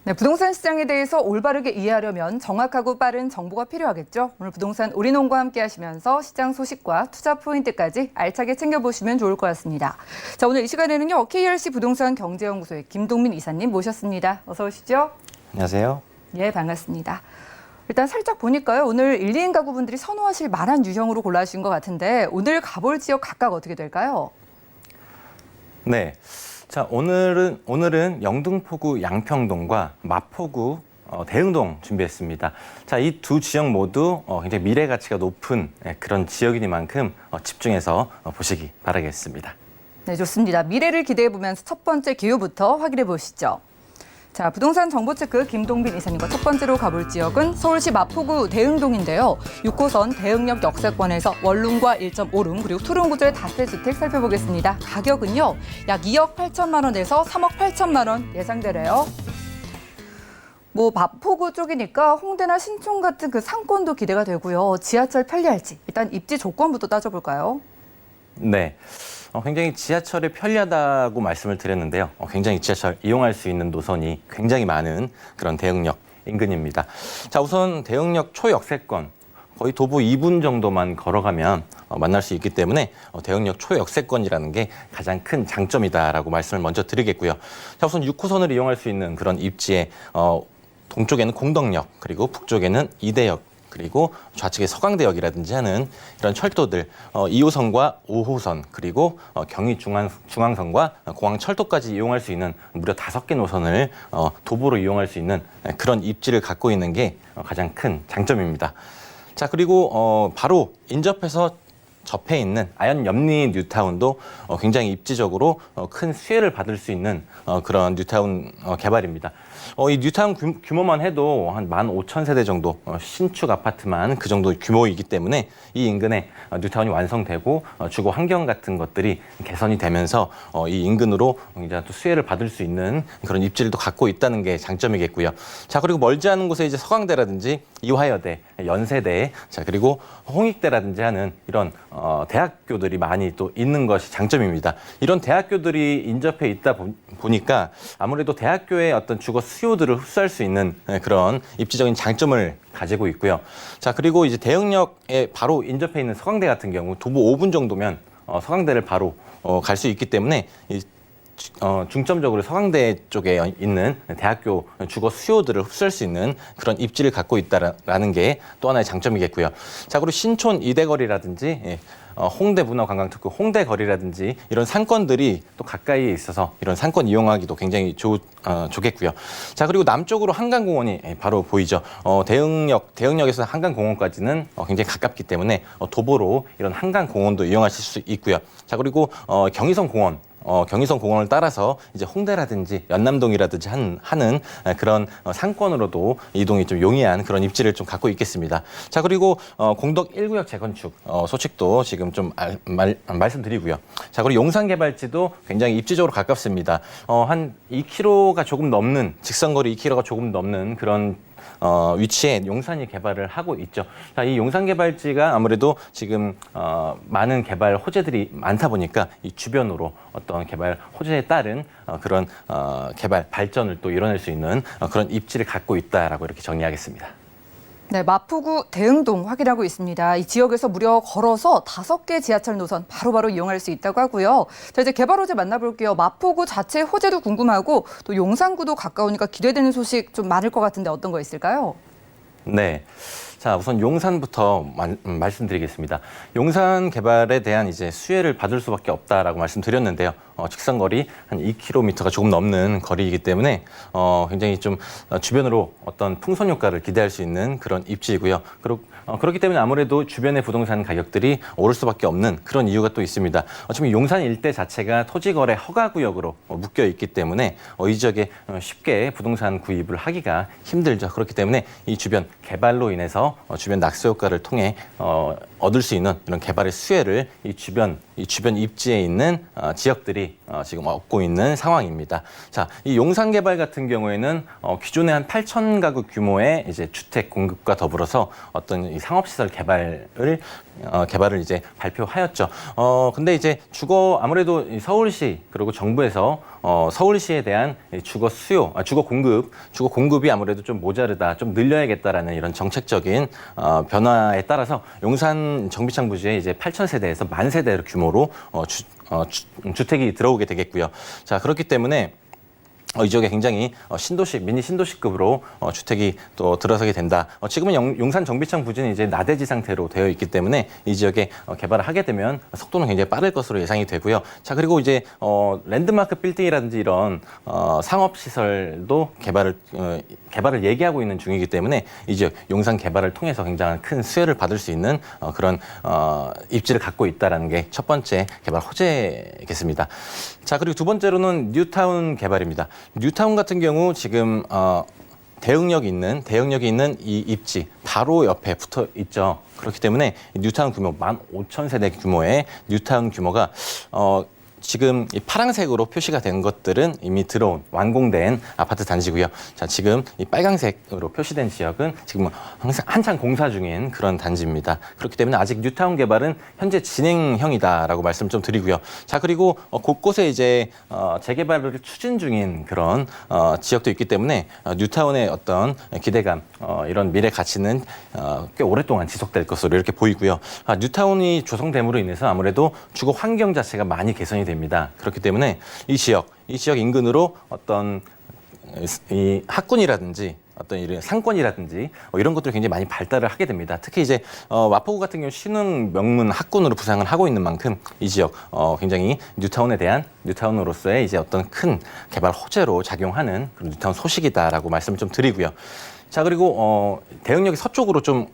B: 네, 부동산 시장에 대해서 올바르게 이해하려면 정확하고 빠른 정보가 필요하겠죠. 오늘 부동산 우리농과 함께 하시면서 시장 소식과 투자 포인트까지 알차게 챙겨보시면 좋을 것 같습니다. 자, 오늘 이 시간에는요. KRC 부동산 경제연구소의 김동민 이사님 모셨습니다. 어서 오시죠.
D: 안녕하세요.
B: 예, 반갑습니다. 일단 살짝 보니까요. 오늘 1, 2인 가구분들이 선호하실 만한 유형으로 골라주신 것 같은데 오늘 가볼 지역 각각 어떻게 될까요?
D: 네. 자, 오늘은 영등포구 양평동과 마포구 대흥동 준비했습니다. 자, 이 두 지역 모두 굉장히 미래 가치가 높은 그런 지역이니만큼 집중해서 보시기 바라겠습니다.
B: 네, 좋습니다. 미래를 기대해보면서 첫 번째 기후부터 확인해 보시죠. 자, 부동산 정보체크 김동빈 이사님과 첫 번째로 가볼 지역은 서울시 마포구 대흥동인데요. 6호선 대흥역 역세권에서 원룸과 1.5룸 그리고 투룸 구조의 다세주택 살펴보겠습니다. 가격은요. 약 2억 8천만 원에서 3억 8천만 원 예상되래요. 마포구 쪽이니까 홍대나 신촌 같은 그 상권도 기대가 되고요. 지하철 편리할지 일단 입지 조건부터 따져볼까요?
D: 네. 굉장히 지하철이 편리하다고 말씀을 드렸는데요. 굉장히 지하철 이용할 수 있는 노선이 굉장히 많은 그런 대흥역 인근입니다. 자, 우선 대흥역 초역세권 거의 도보 2분 정도만 걸어가면 만날 수 있기 때문에 대흥역 초역세권이라는 게 가장 큰 장점이다라고 말씀을 먼저 드리겠고요. 자, 우선 6호선을 이용할 수 있는 그런 입지에 동쪽에는 공덕역 그리고 북쪽에는 이대역 그리고 좌측에 서강대역이라든지 하는 이런 철도들 2호선과 5호선 그리고 경의중앙선과 공항철도까지 이용할 수 있는 무려 5개 노선을 도보로 이용할 수 있는 그런 입지를 갖고 있는 게 가장 큰 장점입니다. 자, 그리고 바로 인접해서 접해 있는 아현 염리 뉴타운도 굉장히 입지적으로 큰 수혜를 받을 수 있는 그런 뉴타운 개발입니다. 이 뉴타운 규모만 해도 한 15,000세대 정도 신축 아파트만 그 정도 규모이기 때문에 이 인근에 뉴타운이 완성되고 주거 환경 같은 것들이 개선이 되면서 이 인근으로 이제 또 수혜를 받을 수 있는 그런 입지를 또 갖고 있다는 게 장점이겠고요. 자, 그리고 멀지 않은 곳에 이제 서강대라든지 이화여대, 연세대, 자, 그리고 홍익대라든지 하는 이런 대학교들이 많이 또 있는 것이 장점입니다. 이런 대학교들이 인접해 있다 보니까 아무래도 대학교의 어떤 주거 수요들을 흡수할 수 있는 그런 입지적인 장점을 가지고 있고요. 자, 그리고 이제 대흥역에 바로 인접해 있는 서강대 같은 경우 도보 5분 정도면 서강대를 바로 갈 수 있기 때문에 중점적으로 서강대 쪽에 있는 대학교 주거 수요들을 흡수할 수 있는 그런 입지를 갖고 있다라는 게 또 하나의 장점이겠고요. 자, 그리고 신촌 이대거리라든지 홍대 문화관광특구 홍대 거리라든지 이런 상권들이 또 가까이에 있어서 이런 상권 이용하기도 굉장히 좋겠고요. 자, 그리고 남쪽으로 한강공원이 바로 보이죠. 대흥역에서 한강공원까지는 굉장히 가깝기 때문에 도보로 이런 한강공원도 이용하실 수 있고요. 자, 그리고 경의선공원. 경의선공원을 따라서 이제 홍대라든지 연남동이라든지 하는 그런 상권으로도 이동이 좀 용이한 그런 입지를 좀 갖고 있겠습니다. 자, 그리고 공덕 1구역 재건축 소식도 지금 좀 말씀드리고요. 자, 그리고 용산개발지도 굉장히 입지적으로 가깝습니다. 한 2km가 조금 넘는 직선거리 2km가 조금 넘는 그런 위치에 용산이 개발을 하고 있죠. 자, 이 용산 개발지가 아무래도 지금 많은 개발 호재들이 많다 보니까 이 주변으로 어떤 개발 호재에 따른 그런 개발 발전을 또 이뤄낼 수 있는 그런 입지를 갖고 있다라고 이렇게 정리하겠습니다.
B: 네, 마포구 대흥동 확인하고 있습니다. 이 지역에서 무려 걸어서 5개 지하철 노선 바로바로 이용할 수 있다고 하고요. 자, 이제 개발 호재 만나볼게요. 마포구 자체 호재도 궁금하고 또 용산구도 가까우니까 기대되는 소식 좀 많을 것 같은데 어떤 거 있을까요?
D: 네. 자, 우선 용산부터 말씀드리겠습니다. 용산 개발에 대한 이제 수혜를 받을 수밖에 없다라고 말씀드렸는데요. 직선거리 한 2km가 조금 넘는 거리이기 때문에 굉장히 좀 주변으로 어떤 풍선 효과를 기대할 수 있는 그런 입지이고요. 그렇기 때문에 아무래도 주변의 부동산 가격들이 오를 수밖에 없는 그런 이유가 또 있습니다. 지금 용산 일대 자체가 토지거래 허가구역으로 묶여 있기 때문에 이 지역에 쉽게 부동산 구입을 하기가 힘들죠. 그렇기 때문에 이 주변 개발로 인해서 주변 낙수 효과를 통해 얻을 수 있는 이런 개발의 수혜를 이 주변 입지에 있는 지역들이 지금 얻고 있는 상황입니다. 자, 이 용산 개발 같은 경우에는 기존에 한 8천 가구 규모의 이제 주택 공급과 더불어서 어떤 이 상업시설 개발을 이제 발표하였죠. 근데 이제 아무래도 서울시 그리고 정부에서 서울시에 대한 주거 공급이 아무래도 좀 모자르다, 좀 늘려야겠다라는 이런 정책적인 변화에 따라서 용산 정비창 부지에 이제 8천 세대에서 10,000세대 규모로 주택이 들어오게 되겠고요. 자, 그렇기 때문에 이 지역에 굉장히 미니 신도시급으로 주택이 또 들어서게 된다. 지금은 용산 정비창 부지는 이제 나대지 상태로 되어 있기 때문에 이 지역에 개발을 하게 되면 속도는 굉장히 빠를 것으로 예상이 되고요. 자, 그리고 이제 랜드마크 빌딩이라든지 이런 상업시설도 개발을 얘기하고 있는 중이기 때문에 이 지역 용산 개발을 통해서 굉장한 큰 수혜를 받을 수 있는 그런 입지를 갖고 있다는 게 첫 번째 개발 호재겠습니다. 자, 그리고 두 번째로는 뉴타운 개발입니다. 뉴타운 같은 경우 지금 대흥역이 있는 이 입지 바로 옆에 붙어 있죠. 그렇기 때문에 뉴타운 규모 15,000세대 규모의 뉴타운 규모가 지금 이 파란색으로 표시가 된 것들은 이미 들어온 완공된 아파트 단지고요. 자, 지금 이 빨간색으로 표시된 지역은 지금 한창 공사 중인 그런 단지입니다. 그렇기 때문에 아직 뉴타운 개발은 현재 진행형이다라고 말씀을 좀 드리고요. 자, 그리고 곳곳에 이제 재개발을 추진 중인 그런 지역도 있기 때문에 뉴타운의 어떤 기대감, 이런 미래 가치는 꽤 오랫동안 지속될 것으로 이렇게 보이고요. 뉴타운이 조성됨으로 인해서 아무래도 주거 환경 자체가 많이 개선이 됩니다. 그렇기 때문에 이 지역 인근으로 어떤 이 학군이라든지 어떤 이런 상권이라든지 이런 것들이 굉장히 많이 발달을 하게 됩니다. 특히 이제 마포구 같은 경우 신흥 명문 학군으로 부상을 하고 있는 만큼 이 지역 굉장히 뉴타운으로서의 이제 어떤 큰 개발 호재로 작용하는 그런 뉴타운 소식이다라고 말씀을 좀 드리고요. 자, 그리고 대흥역의 서쪽으로 좀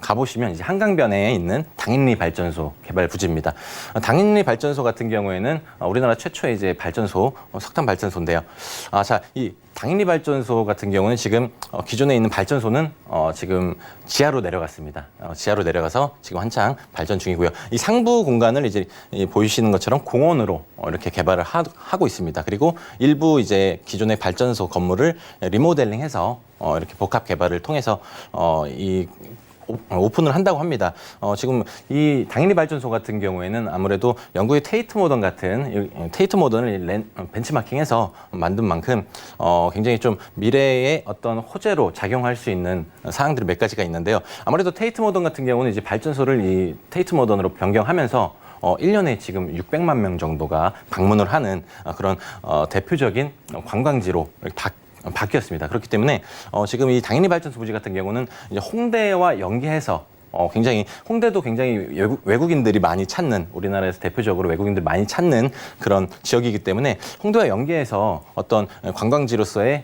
D: 가보시면 이제 한강변에 있는 당인리 발전소 개발 부지입니다. 당인리 발전소 같은 경우에는 우리나라 최초의 이제 석탄 발전소인데요. 자, 이 당인리 발전소 같은 경우는 지금 기존에 있는 발전소는 지금 지하로 내려갔습니다. 지하로 내려가서 지금 한창 발전 중이고요. 이 상부 공간을 이제 보이시는 것처럼 공원으로 이렇게 개발을 하고 있습니다. 그리고 일부 이제 기존의 발전소 건물을 리모델링해서 이렇게 복합 개발을 통해서 오픈을 한다고 합니다. 지금 이 당인리 발전소 같은 경우에는 아무래도 영국의 테이트 모던을 벤치마킹해서 만든 만큼 굉장히 좀 미래의 어떤 호재로 작용할 수 있는 사항들이 몇 가지가 있는데요. 아무래도 테이트 모던 같은 경우는 이제 발전소를 이 테이트 모던으로 변경하면서 1년에 지금 600만 명 정도가 방문을 하는 그런 대표적인 관광지로 바뀌었습니다. 그렇기 때문에 지금 이 당연히 발전소 부지 같은 경우는 이제 홍대와 연계해서 굉장히 홍대도 굉장히 외국인들이 많이 찾는, 우리나라에서 대표적으로 외국인들이 많이 찾는 그런 지역이기 때문에 홍대와 연계해서 어떤 관광지로서의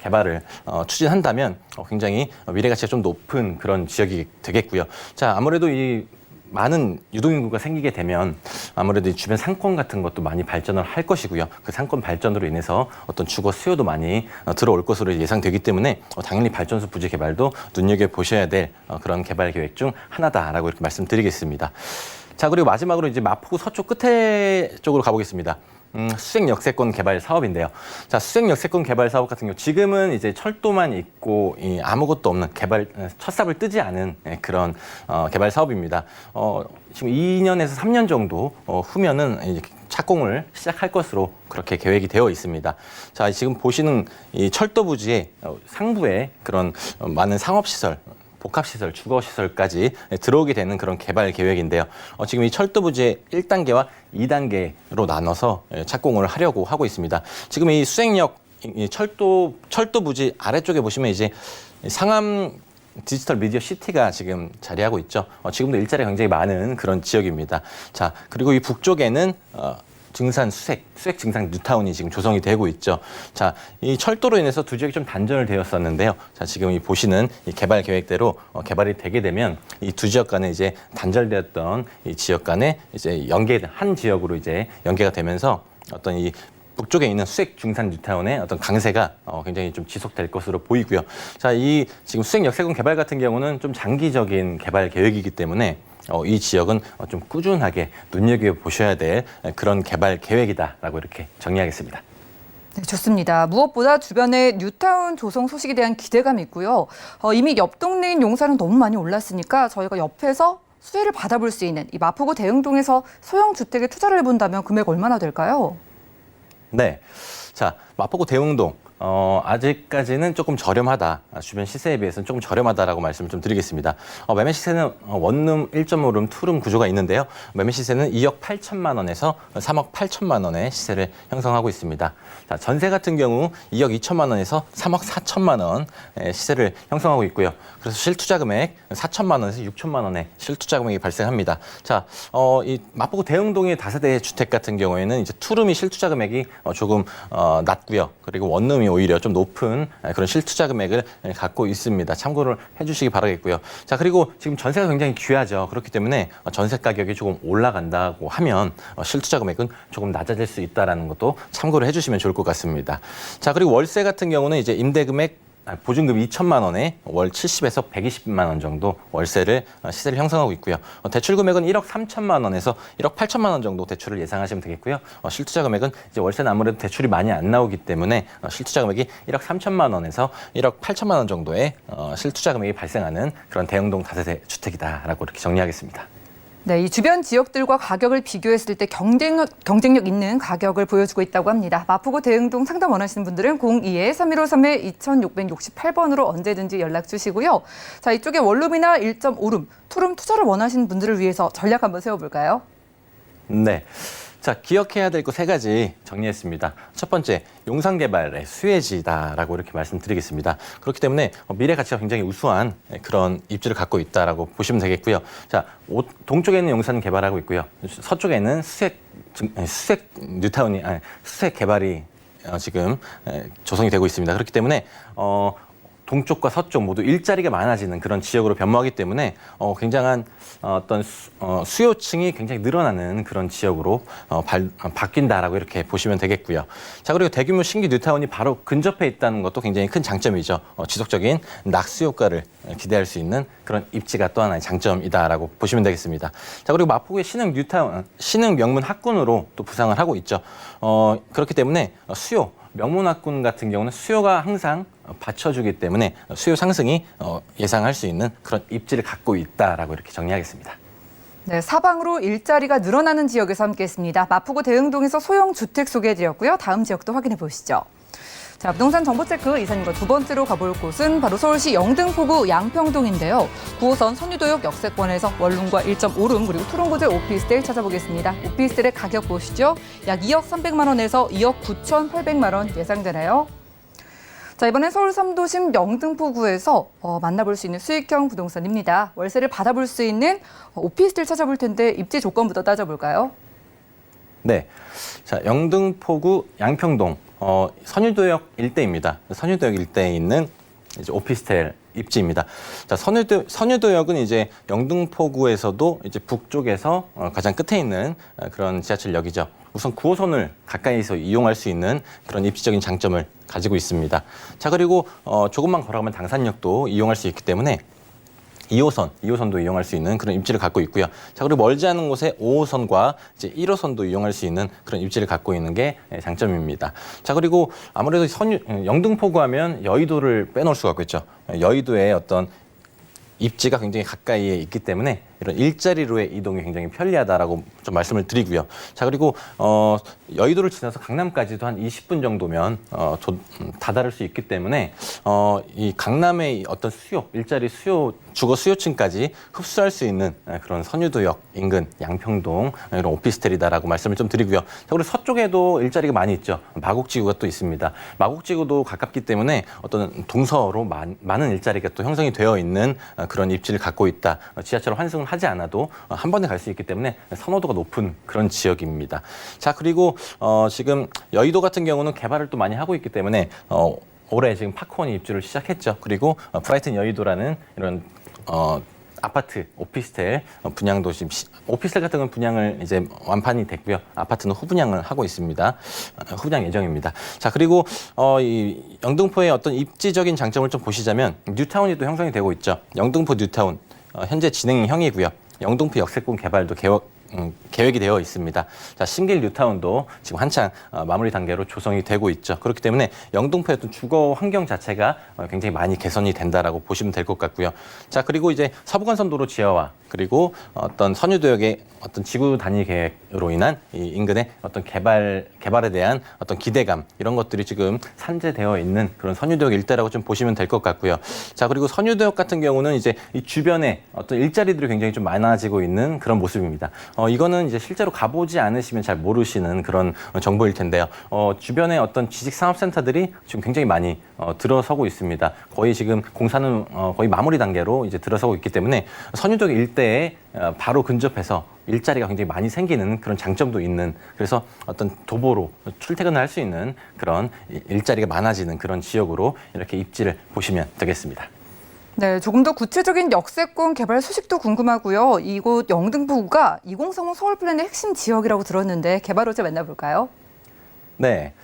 D: 개발을 추진한다면 굉장히 미래 가치가 좀 높은 그런 지역이 되겠고요. 자, 아무래도 이 많은 유동인구가 생기게 되면 아무래도 이 주변 상권 같은 것도 많이 발전을 할 것이고요. 그 상권 발전으로 인해서 어떤 주거 수요도 많이 들어올 것으로 예상되기 때문에 당연히 발전소 부지 개발도 눈여겨보셔야 될 그런 개발 계획 중 하나다라고 이렇게 말씀드리겠습니다. 자, 그리고 마지막으로 이제 마포구 서쪽 끝에 쪽으로 가보겠습니다. 수색 역세권 개발 사업인데요. 자, 수색 역세권 개발 사업 같은 경우 지금은 이제 철도만 있고 아무것도 없는 첫삽을 뜨지 않은 그런 개발 사업입니다. 지금 2년에서 3년 정도 후면은 이제 착공을 시작할 것으로 그렇게 계획이 되어 있습니다. 자, 지금 보시는 이 철도 부지의 상부에 그런 많은 상업시설, 복합시설, 주거시설까지 들어오게 되는 그런 개발 계획인데요. 지금 이 철도 부지의 1단계와 2단계로 나눠서 착공을 하려고 하고 있습니다. 지금 이 수행역 철도 부지 아래쪽에 보시면 이제 상암 디지털 미디어 시티가 지금 자리하고 있죠. 지금도 일자리가 굉장히 많은 그런 지역입니다. 자, 그리고 이 북쪽에는 증산 수색 증산 뉴타운이 지금 조성이 되고 있죠. 자, 이 철도로 인해서 두 지역이 좀 단절을 되었었는데요. 자, 지금 이 보시는 이 개발 계획대로 개발이 되게 되면 이 두 지역 간에 이제 단절되었던 이 지역 간에 이제 한 지역으로 이제 연계가 되면서 어떤 이 북쪽에 있는 수색 중산 뉴타운의 어떤 강세가 굉장히 좀 지속될 것으로 보이고요. 자, 이 지금 수색 역세권 개발 같은 경우는 좀 장기적인 개발 계획이기 때문에 이 지역은 좀 꾸준하게 눈여겨보셔야 될 그런 개발 계획이다라고 이렇게 정리하겠습니다.
B: 네, 좋습니다. 무엇보다 주변에 뉴타운 조성 소식에 대한 기대감이 있고요. 이미 옆 동네인 용산은 너무 많이 올랐으니까 저희가 옆에서 수혜를 받아볼 수 있는 이 마포구 대흥동에서 소형 주택에 투자를 해본다면 금액 얼마나 될까요?
D: 네. 자, 마포구 대흥동. 아직까지는 조금 저렴하다. 주변 시세에 비해서는 조금 저렴하다라고 말씀을 좀 드리겠습니다. 매매 시세는 원룸 1.5룸, 투룸 구조가 있는데요. 매매 시세는 2억 8천만 원에서 3억 8천만 원의 시세를 형성하고 있습니다. 자, 전세 같은 경우 2억 2천만 원에서 3억 4천만 원 시세를 형성하고 있고요. 그래서 실투자 금액 4천만 원에서 6천만 원의 실투자 금액이 발생합니다. 자, 이 마포구 대흥동의 다세대 주택 같은 경우에는 이제 투룸이 실투자 금액이 조금 낮고요. 그리고 원룸이 오히려 좀 높은 그런 실투자 금액을 갖고 있습니다. 참고를 해주시기 바라겠고요. 자, 그리고 지금 전세가 굉장히 귀하죠. 그렇기 때문에 전세 가격이 조금 올라간다고 하면 실투자 금액은 조금 낮아질 수 있다는 것도 참고를 해주시면 좋을 것 같습니다. 자, 그리고 월세 같은 경우는 이제 임대 금액 보증금 2천만 원에 월 70에서 120만 원 정도 시세를 형성하고 있고요. 대출 금액은 1억 3천만 원에서 1억 8천만 원 정도 대출을 예상하시면 되겠고요. 실투자 금액은 이제 월세는 아무래도 대출이 많이 안 나오기 때문에 실투자 금액이 1억 3천만 원에서 1억 8천만 원 정도의 실투자 금액이 발생하는 그런 대흥동 다세대 주택이다라고 이렇게 정리하겠습니다.
B: 네, 이 주변 지역들과 가격을 비교했을 때 경쟁력 있는 가격을 보여주고 있다고 합니다. 마포구 대흥동 상담 원하시는 분들은 02-3153-2668번으로 언제든지 연락 주시고요. 자, 이쪽에 원룸이나 1.5룸, 투룸 투자를 원하시는 분들을 위해서 전략 한번 세워볼까요?
D: 네. 자, 기억해야 될 것 세 가지 정리했습니다. 첫 번째, 용산개발의 수혜지다라고 이렇게 말씀드리겠습니다. 그렇기 때문에 미래 가치가 굉장히 우수한 그런 입지를 갖고 있다라고 보시면 되겠고요. 자, 동쪽에는 용산 개발하고 있고요. 서쪽에는 수색 뉴타운이 수색 개발이 지금 조성이 되고 있습니다. 그렇기 때문에 동쪽과 서쪽 모두 일자리가 많아지는 그런 지역으로 변모하기 때문에 굉장한 어떤 수요층이 굉장히 늘어나는 그런 지역으로 바뀐다라고 이렇게 보시면 되겠고요. 자, 그리고 대규모 신규 뉴타운이 바로 근접해 있다는 것도 굉장히 큰 장점이죠. 지속적인 낙수 효과를 기대할 수 있는 그런 입지가 또 하나의 장점이다라고 보시면 되겠습니다. 자, 그리고 마포구의 신흥 뉴타운, 신흥 명문 학군으로 또 부상을 하고 있죠. 그렇기 때문에 명문학군 같은 경우는 수요가 항상 받쳐주기 때문에 수요 상승이 예상할 수 있는 그런 입지를 갖고 있다라고 이렇게 정리하겠습니다.
B: 네, 사방으로 일자리가 늘어나는 지역에서 함께했습니다. 마포구 대흥동에서 소형 주택 소개해드렸고요. 다음 지역도 확인해 보시죠. 자, 부동산 정보체크 이사님과 두 번째로 가볼 곳은 바로 서울시 영등포구 양평동인데요. 9호선 선유도역 역세권에서 원룸과 1.5룸 그리고 투룸구조 오피스텔 찾아보겠습니다. 오피스텔의 가격 보시죠. 약 2억 300만 원에서 2억 9,800만 원 예상되나요? 자, 이번엔 서울 3도심 영등포구에서 만나볼 수 있는 수익형 부동산입니다. 월세를 받아볼 수 있는 오피스텔 찾아볼 텐데 입지 조건부터 따져볼까요?
D: 네. 자, 영등포구 양평동 선유도역 일대입니다. 선유도역 일대에 있는 이제 오피스텔 입지입니다. 자, 선유도역은 이제 영등포구에서도 이제 북쪽에서 가장 끝에 있는 그런 지하철역이죠. 우선 9호선을 가까이서 이용할 수 있는 그런 입지적인 장점을 가지고 있습니다. 자, 그리고 조금만 걸어가면 당산역도 이용할 수 있기 때문에 2호선도 이용할 수 있는 그런 입지를 갖고 있고요. 자, 그리고 멀지 않은 곳에 5호선과 이제 1호선도 이용할 수 있는 그런 입지를 갖고 있는 게 장점입니다. 자, 그리고 아무래도 영등포구 하면 여의도를 빼놓을 수가 없겠죠. 여의도의 어떤 입지가 굉장히 가까이에 있기 때문에 이런 일자리로의 이동이 굉장히 편리하다라고 좀 말씀을 드리고요. 자, 그리고 여의도를 지나서 강남까지도 한 20분 정도면 다다를 수 있기 때문에 이 강남의 어떤 일자리 수요, 주거 수요층까지 흡수할 수 있는 그런 선유도역 인근 양평동 이런 오피스텔이다라고 말씀을 좀 드리고요. 자, 그리고 서쪽에도 일자리가 많이 있죠. 마곡지구가 또 있습니다. 마곡지구도 가깝기 때문에 어떤 동서로 많은 일자리가 또 형성이 되어 있는 그런 입지를 갖고 있다. 지하철 환승을 하지 않아도 한 번에 갈 수 있기 때문에 선호도가 높은 그런 지역입니다. 자, 그리고 지금 여의도 같은 경우는 개발을 또 많이 하고 있기 때문에 올해 지금 파크원이 입주를 시작했죠. 그리고 브라이튼 여의도라는 이런 아파트, 오피스텔 분양도 지금 오피스텔 같은 건 분양을 이제 완판이 됐고요. 아파트는 후분양을 하고 있습니다. 후분양 예정입니다. 자, 그리고 이 영등포의 어떤 입지적인 장점을 좀 보시자면 뉴타운이 또 형성이 되고 있죠. 영등포 뉴타운 현재 진행형이고요. 영등포 역세권 개발도 계획이 되어 있습니다. 자, 신길 뉴타운도 지금 한창 마무리 단계로 조성이 되고 있죠. 그렇기 때문에 영등포의 어떤 주거 환경 자체가 굉장히 많이 개선이 된다라고 보시면 될 것 같고요. 자, 그리고 이제 서부간선도로 지하화 그리고 어떤 선유도역의 어떤 지구 단위 계획으로 인한 이 인근의 어떤 개발에 대한 어떤 기대감 이런 것들이 지금 산재되어 있는 그런 선유도역 일대라고 좀 보시면 될 것 같고요. 자, 그리고 선유도역 같은 경우는 이제 이 주변에 어떤 일자리들이 굉장히 좀 많아지고 있는 그런 모습입니다. 이거는 이제 실제로 가보지 않으시면 잘 모르시는 그런 정보일 텐데요. 주변에 어떤 지식산업센터들이 지금 굉장히 많이 들어서고 있습니다. 거의 지금 공사는 거의 마무리 단계로 이제 들어서고 있기 때문에 선유도역 일대에 바로 근접해서 일자리가 굉장히 많이 생기는 그런 장점도 있는 그래서 어떤 도보로 출퇴근을 할 수 있는 그런 일자리가 많아지는 그런 지역으로 이렇게 입지를 보시면 되겠습니다.
B: 네, 조금 더 구체적인 역세권 개발 소식도 궁금하고요. 이곳 영등포구가 2030 서울 플랜의 핵심 지역이라고 들었는데 개발 호재 만나볼까요?
D: 네.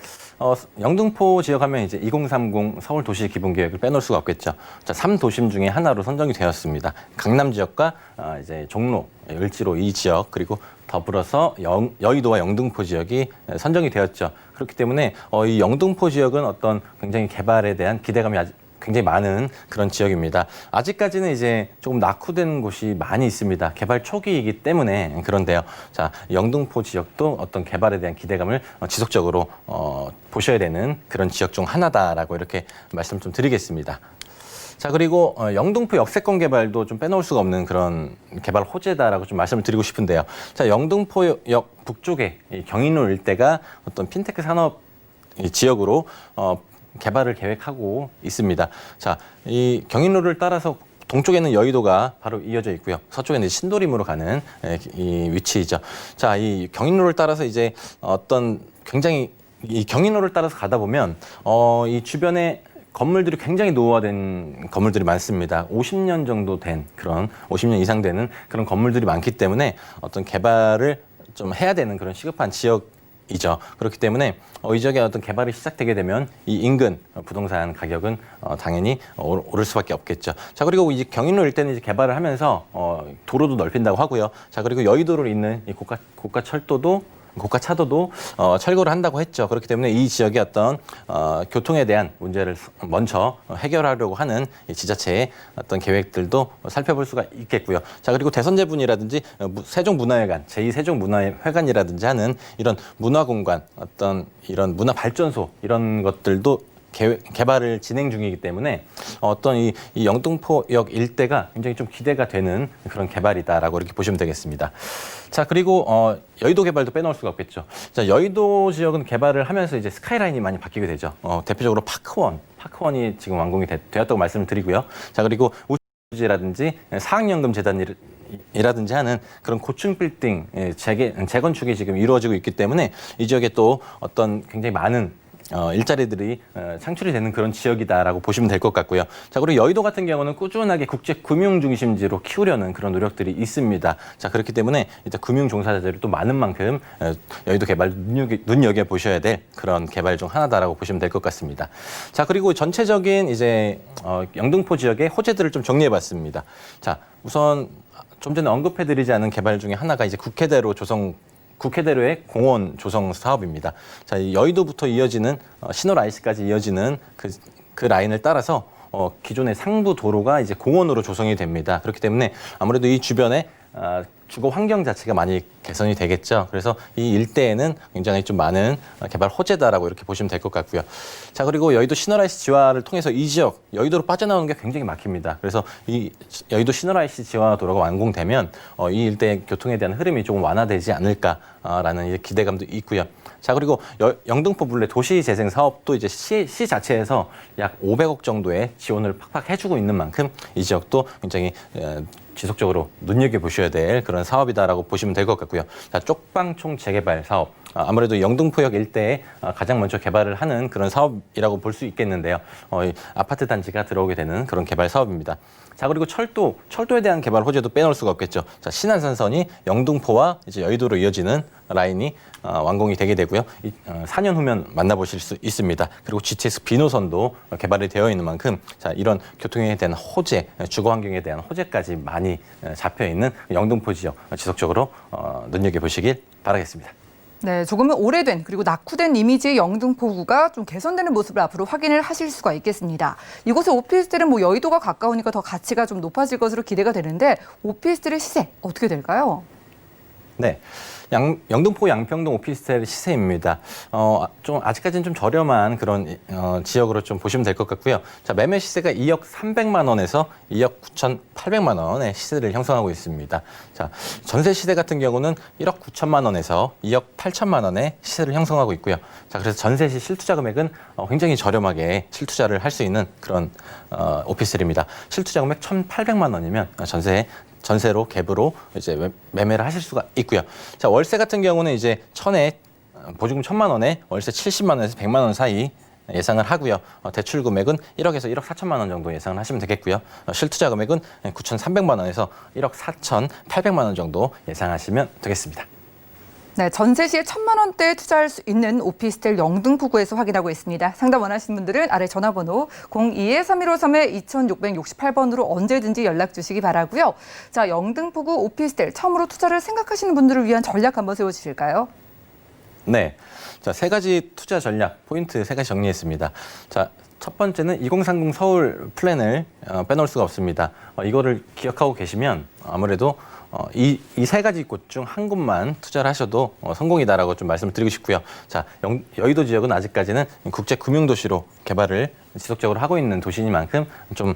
D: 영등포 지역하면 이제 2030 서울 도시 기본 계획을 빼놓을 수가 없겠죠. 자, 3도심 중에 하나로 선정이 되었습니다. 강남 지역과 이제 종로, 을지로 이 지역 그리고 더불어서 여의도와 영등포 지역이 선정이 되었죠. 그렇기 때문에 이 영등포 지역은 어떤 굉장히 개발에 대한 기대감이 굉장히 많은 그런 지역입니다. 아직까지는 이제 조금 낙후된 곳이 많이 있습니다. 개발 초기이기 때문에 그런데요. 자, 영등포 지역도 어떤 개발에 대한 기대감을 지속적으로 보셔야 되는 그런 지역 중 하나다라고 이렇게 말씀 좀 드리겠습니다. 자, 그리고 영등포 역세권 개발도 좀 빼놓을 수가 없는 그런 개발 호재다라고 좀 말씀을 드리고 싶은데요. 자, 영등포역 북쪽에 이 경인로 일대가 어떤 핀테크 산업 지역으로 개발을 계획하고 있습니다. 자, 이 경인로를 따라서 동쪽에는 여의도가 바로 이어져 있고요. 서쪽에는 신도림으로 가는 이 위치이죠. 자, 이 경인로를 따라서 이제 어떤 굉장히 이 경인로를 따라서 가다 보면 이 주변에 건물들이 굉장히 노후화된 건물들이 많습니다. 50년 정도 된 그런 50년 이상 되는 그런 건물들이 많기 때문에 어떤 개발을 좀 해야 되는 그런 시급한 지역이죠. 그렇기 때문에 이 지역에 어떤 개발이 시작되게 되면 이 인근 부동산 가격은 당연히 오를 수밖에 없겠죠. 자, 그리고 이제 경인로 일대는 이제 개발을 하면서 도로도 넓힌다고 하고요. 자, 그리고 여의도를 잇는 이 고가차도도 철거를 한다고 했죠. 그렇기 때문에 이 지역의 어떤 교통에 대한 문제를 먼저 해결하려고 하는 이 지자체의 어떤 계획들도 살펴볼 수가 있겠고요. 자, 그리고 대선제분이라든지 세종문화회관, 제2세종문화회관이라든지 하는 이런 문화공간, 어떤 이런 문화발전소 이런 것들도 개발을 진행 중이기 때문에 어떤 이 영등포역 일대가 굉장히 좀 기대가 되는 그런 개발이다라고 이렇게 보시면 되겠습니다. 자, 그리고 여의도 개발도 빼놓을 수가 없겠죠. 자, 여의도 지역은 개발을 하면서 이제 스카이라인이 많이 바뀌게 되죠. 대표적으로 파크원이 지금 완공이 되었다고 말씀을 드리고요. 자, 그리고 우주지라든지 사학연금 재단이라든지 하는 그런 고층 빌딩 재건축이 지금 이루어지고 있기 때문에 이 지역에 또 어떤 굉장히 많은 일자리들이 창출이 되는 그런 지역이다라고 보시면 될 것 같고요. 자, 그리고 여의도 같은 경우는 꾸준하게 국제 금융 중심지로 키우려는 그런 노력들이 있습니다. 자, 그렇기 때문에 일단 금융 종사자들이 또 많은 만큼 여의도 개발 눈여겨 보셔야 될 그런 개발 중 하나다라고 보시면 될 것 같습니다. 자, 그리고 전체적인 이제 영등포 지역의 호재들을 좀 정리해 봤습니다. 자, 우선 좀 전에 언급해드리지 않은 개발 중에 하나가 이제 국회대로의 공원 조성 사업입니다. 자, 여의도부터 이어지는 신월 IC까지 이어지는 그 라인을 따라서 기존의 상부 도로가 이제 공원으로 조성이 됩니다. 그렇기 때문에 아무래도 이 주변에 주거 환경 자체가 많이 개선이 되겠죠. 그래서 이 일대에는 굉장히 좀 많은 개발 호재다라고 이렇게 보시면 될 것 같고요. 자, 그리고 여의도 신월IC 지화를 통해서 이 지역 여의도로 빠져나오는 게 굉장히 막힙니다. 그래서 이 여의도 신월IC 지화 도로가 완공되면 이 일대 교통에 대한 흐름이 조금 완화되지 않을까라는 기대감도 있고요. 자, 그리고 영등포 물레 도시재생 사업도 이제 시 자체에서 약 500억 정도의 지원을 팍팍 해주고 있는 만큼 이 지역도 굉장히 지속적으로 눈여겨보셔야 될 그런 사업이다라고 보시면 될 것 같고요. 자, 쪽방촌 재개발 사업. 아무래도 영등포역 일대에 가장 먼저 개발을 하는 그런 사업이라고 볼 수 있겠는데요. 아파트 단지가 들어오게 되는 그런 개발 사업입니다. 자, 그리고 철도에 대한 개발 호재도 빼놓을 수가 없겠죠. 자, 신안산선이 영등포와 이제 여의도로 이어지는 라인이 완공이 되게 되고요. 4년 후면 만나보실 수 있습니다. 그리고 GTX 비노선도 개발이 되어 있는 만큼 자, 이런 교통에 대한 호재, 주거 환경에 대한 호재까지 많이 잡혀 있는 영등포 지역 지속적으로 눈여겨보시길 바라겠습니다.
B: 네, 조금은 오래된 그리고 낙후된 이미지의 영등포구가 좀 개선되는 모습을 앞으로 확인을 하실 수가 있겠습니다. 이곳의 오피스텔은 여의도가 가까우니까 더 가치가 좀 높아질 것으로 기대가 되는데 오피스텔의 시세 어떻게 될까요?
D: 네. 영등포 양평동 오피스텔 시세입니다. 좀 아직까지는 좀 저렴한 그런 지역으로 좀 보시면 될 것 같고요. 자, 매매 시세가 2억 300만 원에서 2억 9,800만 원의 시세를 형성하고 있습니다. 자, 전세 시세 같은 경우는 1억 9천만 원에서 2억 8천만 원의 시세를 형성하고 있고요. 자, 그래서 전세 시 실투자 금액은 굉장히 저렴하게 실투자를 할 수 있는 그런 오피스텔입니다. 실투자 금액 1,800만 원이면 전세로 갭으로 이제 매매를 하실 수가 있고요. 자, 월세 같은 경우는 이제 보증금 1,000만 원에 월세 70만 원에서 100만 원 사이 예상을 하고요. 대출 금액은 1억에서 1억 4천만 원 정도 예상을 하시면 되겠고요. 실투자 금액은 9,300만 원에서 1억 4,800만 원 정도 예상하시면 되겠습니다.
B: 네, 전세 시에 1,000만 원대에 투자할 수 있는 오피스텔 영등포구에서 확인하고 있습니다. 상담 원하시는 분들은 아래 전화번호 02-3153-2668번으로 언제든지 연락 주시기 바라고요. 자, 영등포구 오피스텔 처음으로 투자를 생각하시는 분들을 위한 전략 한번 세워주실까요?
D: 네, 자, 3가지 투자 전략 포인트 3가지 정리했습니다. 자, 첫 번째는 2030 서울 플랜을 빼놓을 수가 없습니다. 이거를 기억하고 계시면 아무래도 이 3가지 곳 중 한 곳만 투자를 하셔도 성공이다라고 좀 말씀을 드리고 싶고요. 자, 여의도 지역은 아직까지는 국제 금융도시로 개발을 지속적으로 하고 있는 도시니만큼 좀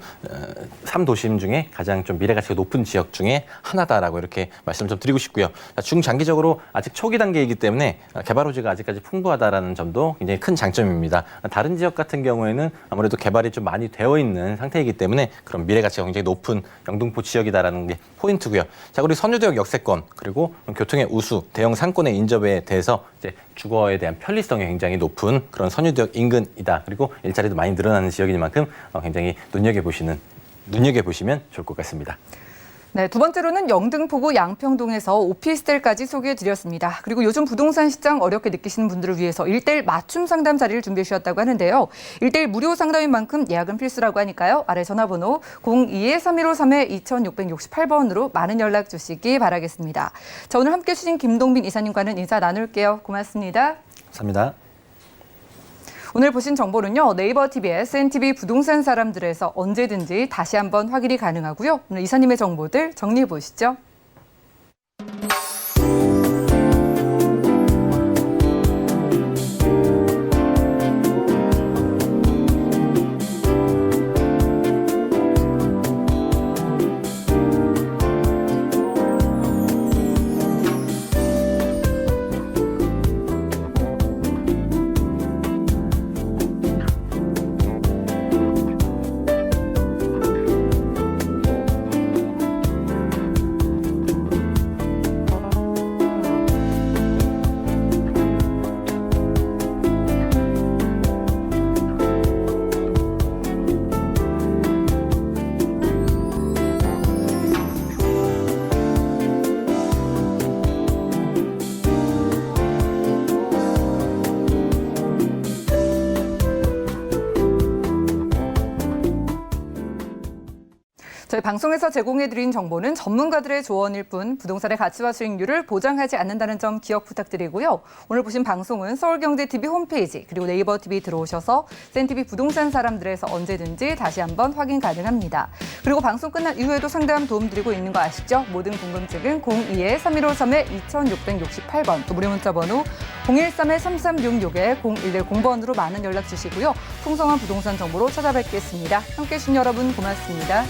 D: 3도심 중에 가장 좀 미래 가치가 높은 지역 중에 하나다라고 이렇게 말씀을 좀 드리고 싶고요. 중장기적으로 아직 초기 단계이기 때문에 개발 호재가 아직까지 풍부하다라는 점도 굉장히 큰 장점입니다. 다른 지역 같은 경우에는 아무래도 개발이 좀 많이 되어 있는 상태이기 때문에 그런 미래 가치가 굉장히 높은 영등포 지역이다라는 게 포인트고요. 자, 그리고 선유도역 역세권 그리고 교통의 우수, 대형 상권의 인접에 대해서 이제 주거에 대한 편리성이 굉장히 높은 그런 선유도역 인근이다. 그리고 일자리도 많이 늘어나는 지역이니만큼 굉장히 눈여겨보시면 좋을 것 같습니다.
B: 네, 두 번째로는 영등포구 양평동에서 오피스텔까지 소개해드렸습니다. 그리고 요즘 부동산 시장 어렵게 느끼시는 분들을 위해서 1:1 맞춤 상담 자리를 준비해 주셨다고 하는데요. 1:1 무료 상담인 만큼 예약은 필수라고 하니까요. 아래 전화번호 02-3153-2668번으로 많은 연락 주시기 바라겠습니다. 자, 오늘 함께해 주신 김동빈 이사님과는 인사 나눌게요. 고맙습니다.
D: 감사합니다.
B: 오늘 보신 정보는요. 네이버 TV, SNTV 부동산 사람들에서 언제든지 다시 한번 확인이 가능하고요. 오늘 이사님의 정보들 정리해 보시죠. 저희 방송에서 제공해드린 정보는 전문가들의 조언일 뿐 부동산의 가치와 수익률을 보장하지 않는다는 점 기억 부탁드리고요. 오늘 보신 방송은 서울경제TV 홈페이지 그리고 네이버 TV 들어오셔서 센TV 부동산 사람들에서 언제든지 다시 한번 확인 가능합니다. 그리고 방송 끝난 이후에도 상담 도움드리고 있는 거 아시죠? 모든 궁금증은 02-3153-2668번 또 무료 문자 번호 013-3366-0110번으로 많은 연락 주시고요. 풍성한 부동산 정보로 찾아뵙겠습니다. 함께해 주신 여러분 고맙습니다.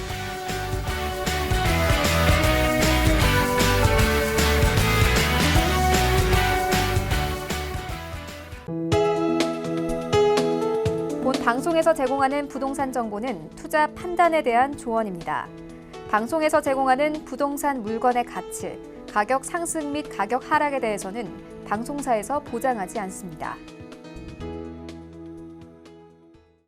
A: 본 방송에서 제공하는 부동산 정보는 투자 판단에 대한 조언입니다. 방송에서 제공하는 부동산 물건의 가치, 가격 상승 및 가격 하락에 대해서는 방송사에서 보장하지 않습니다.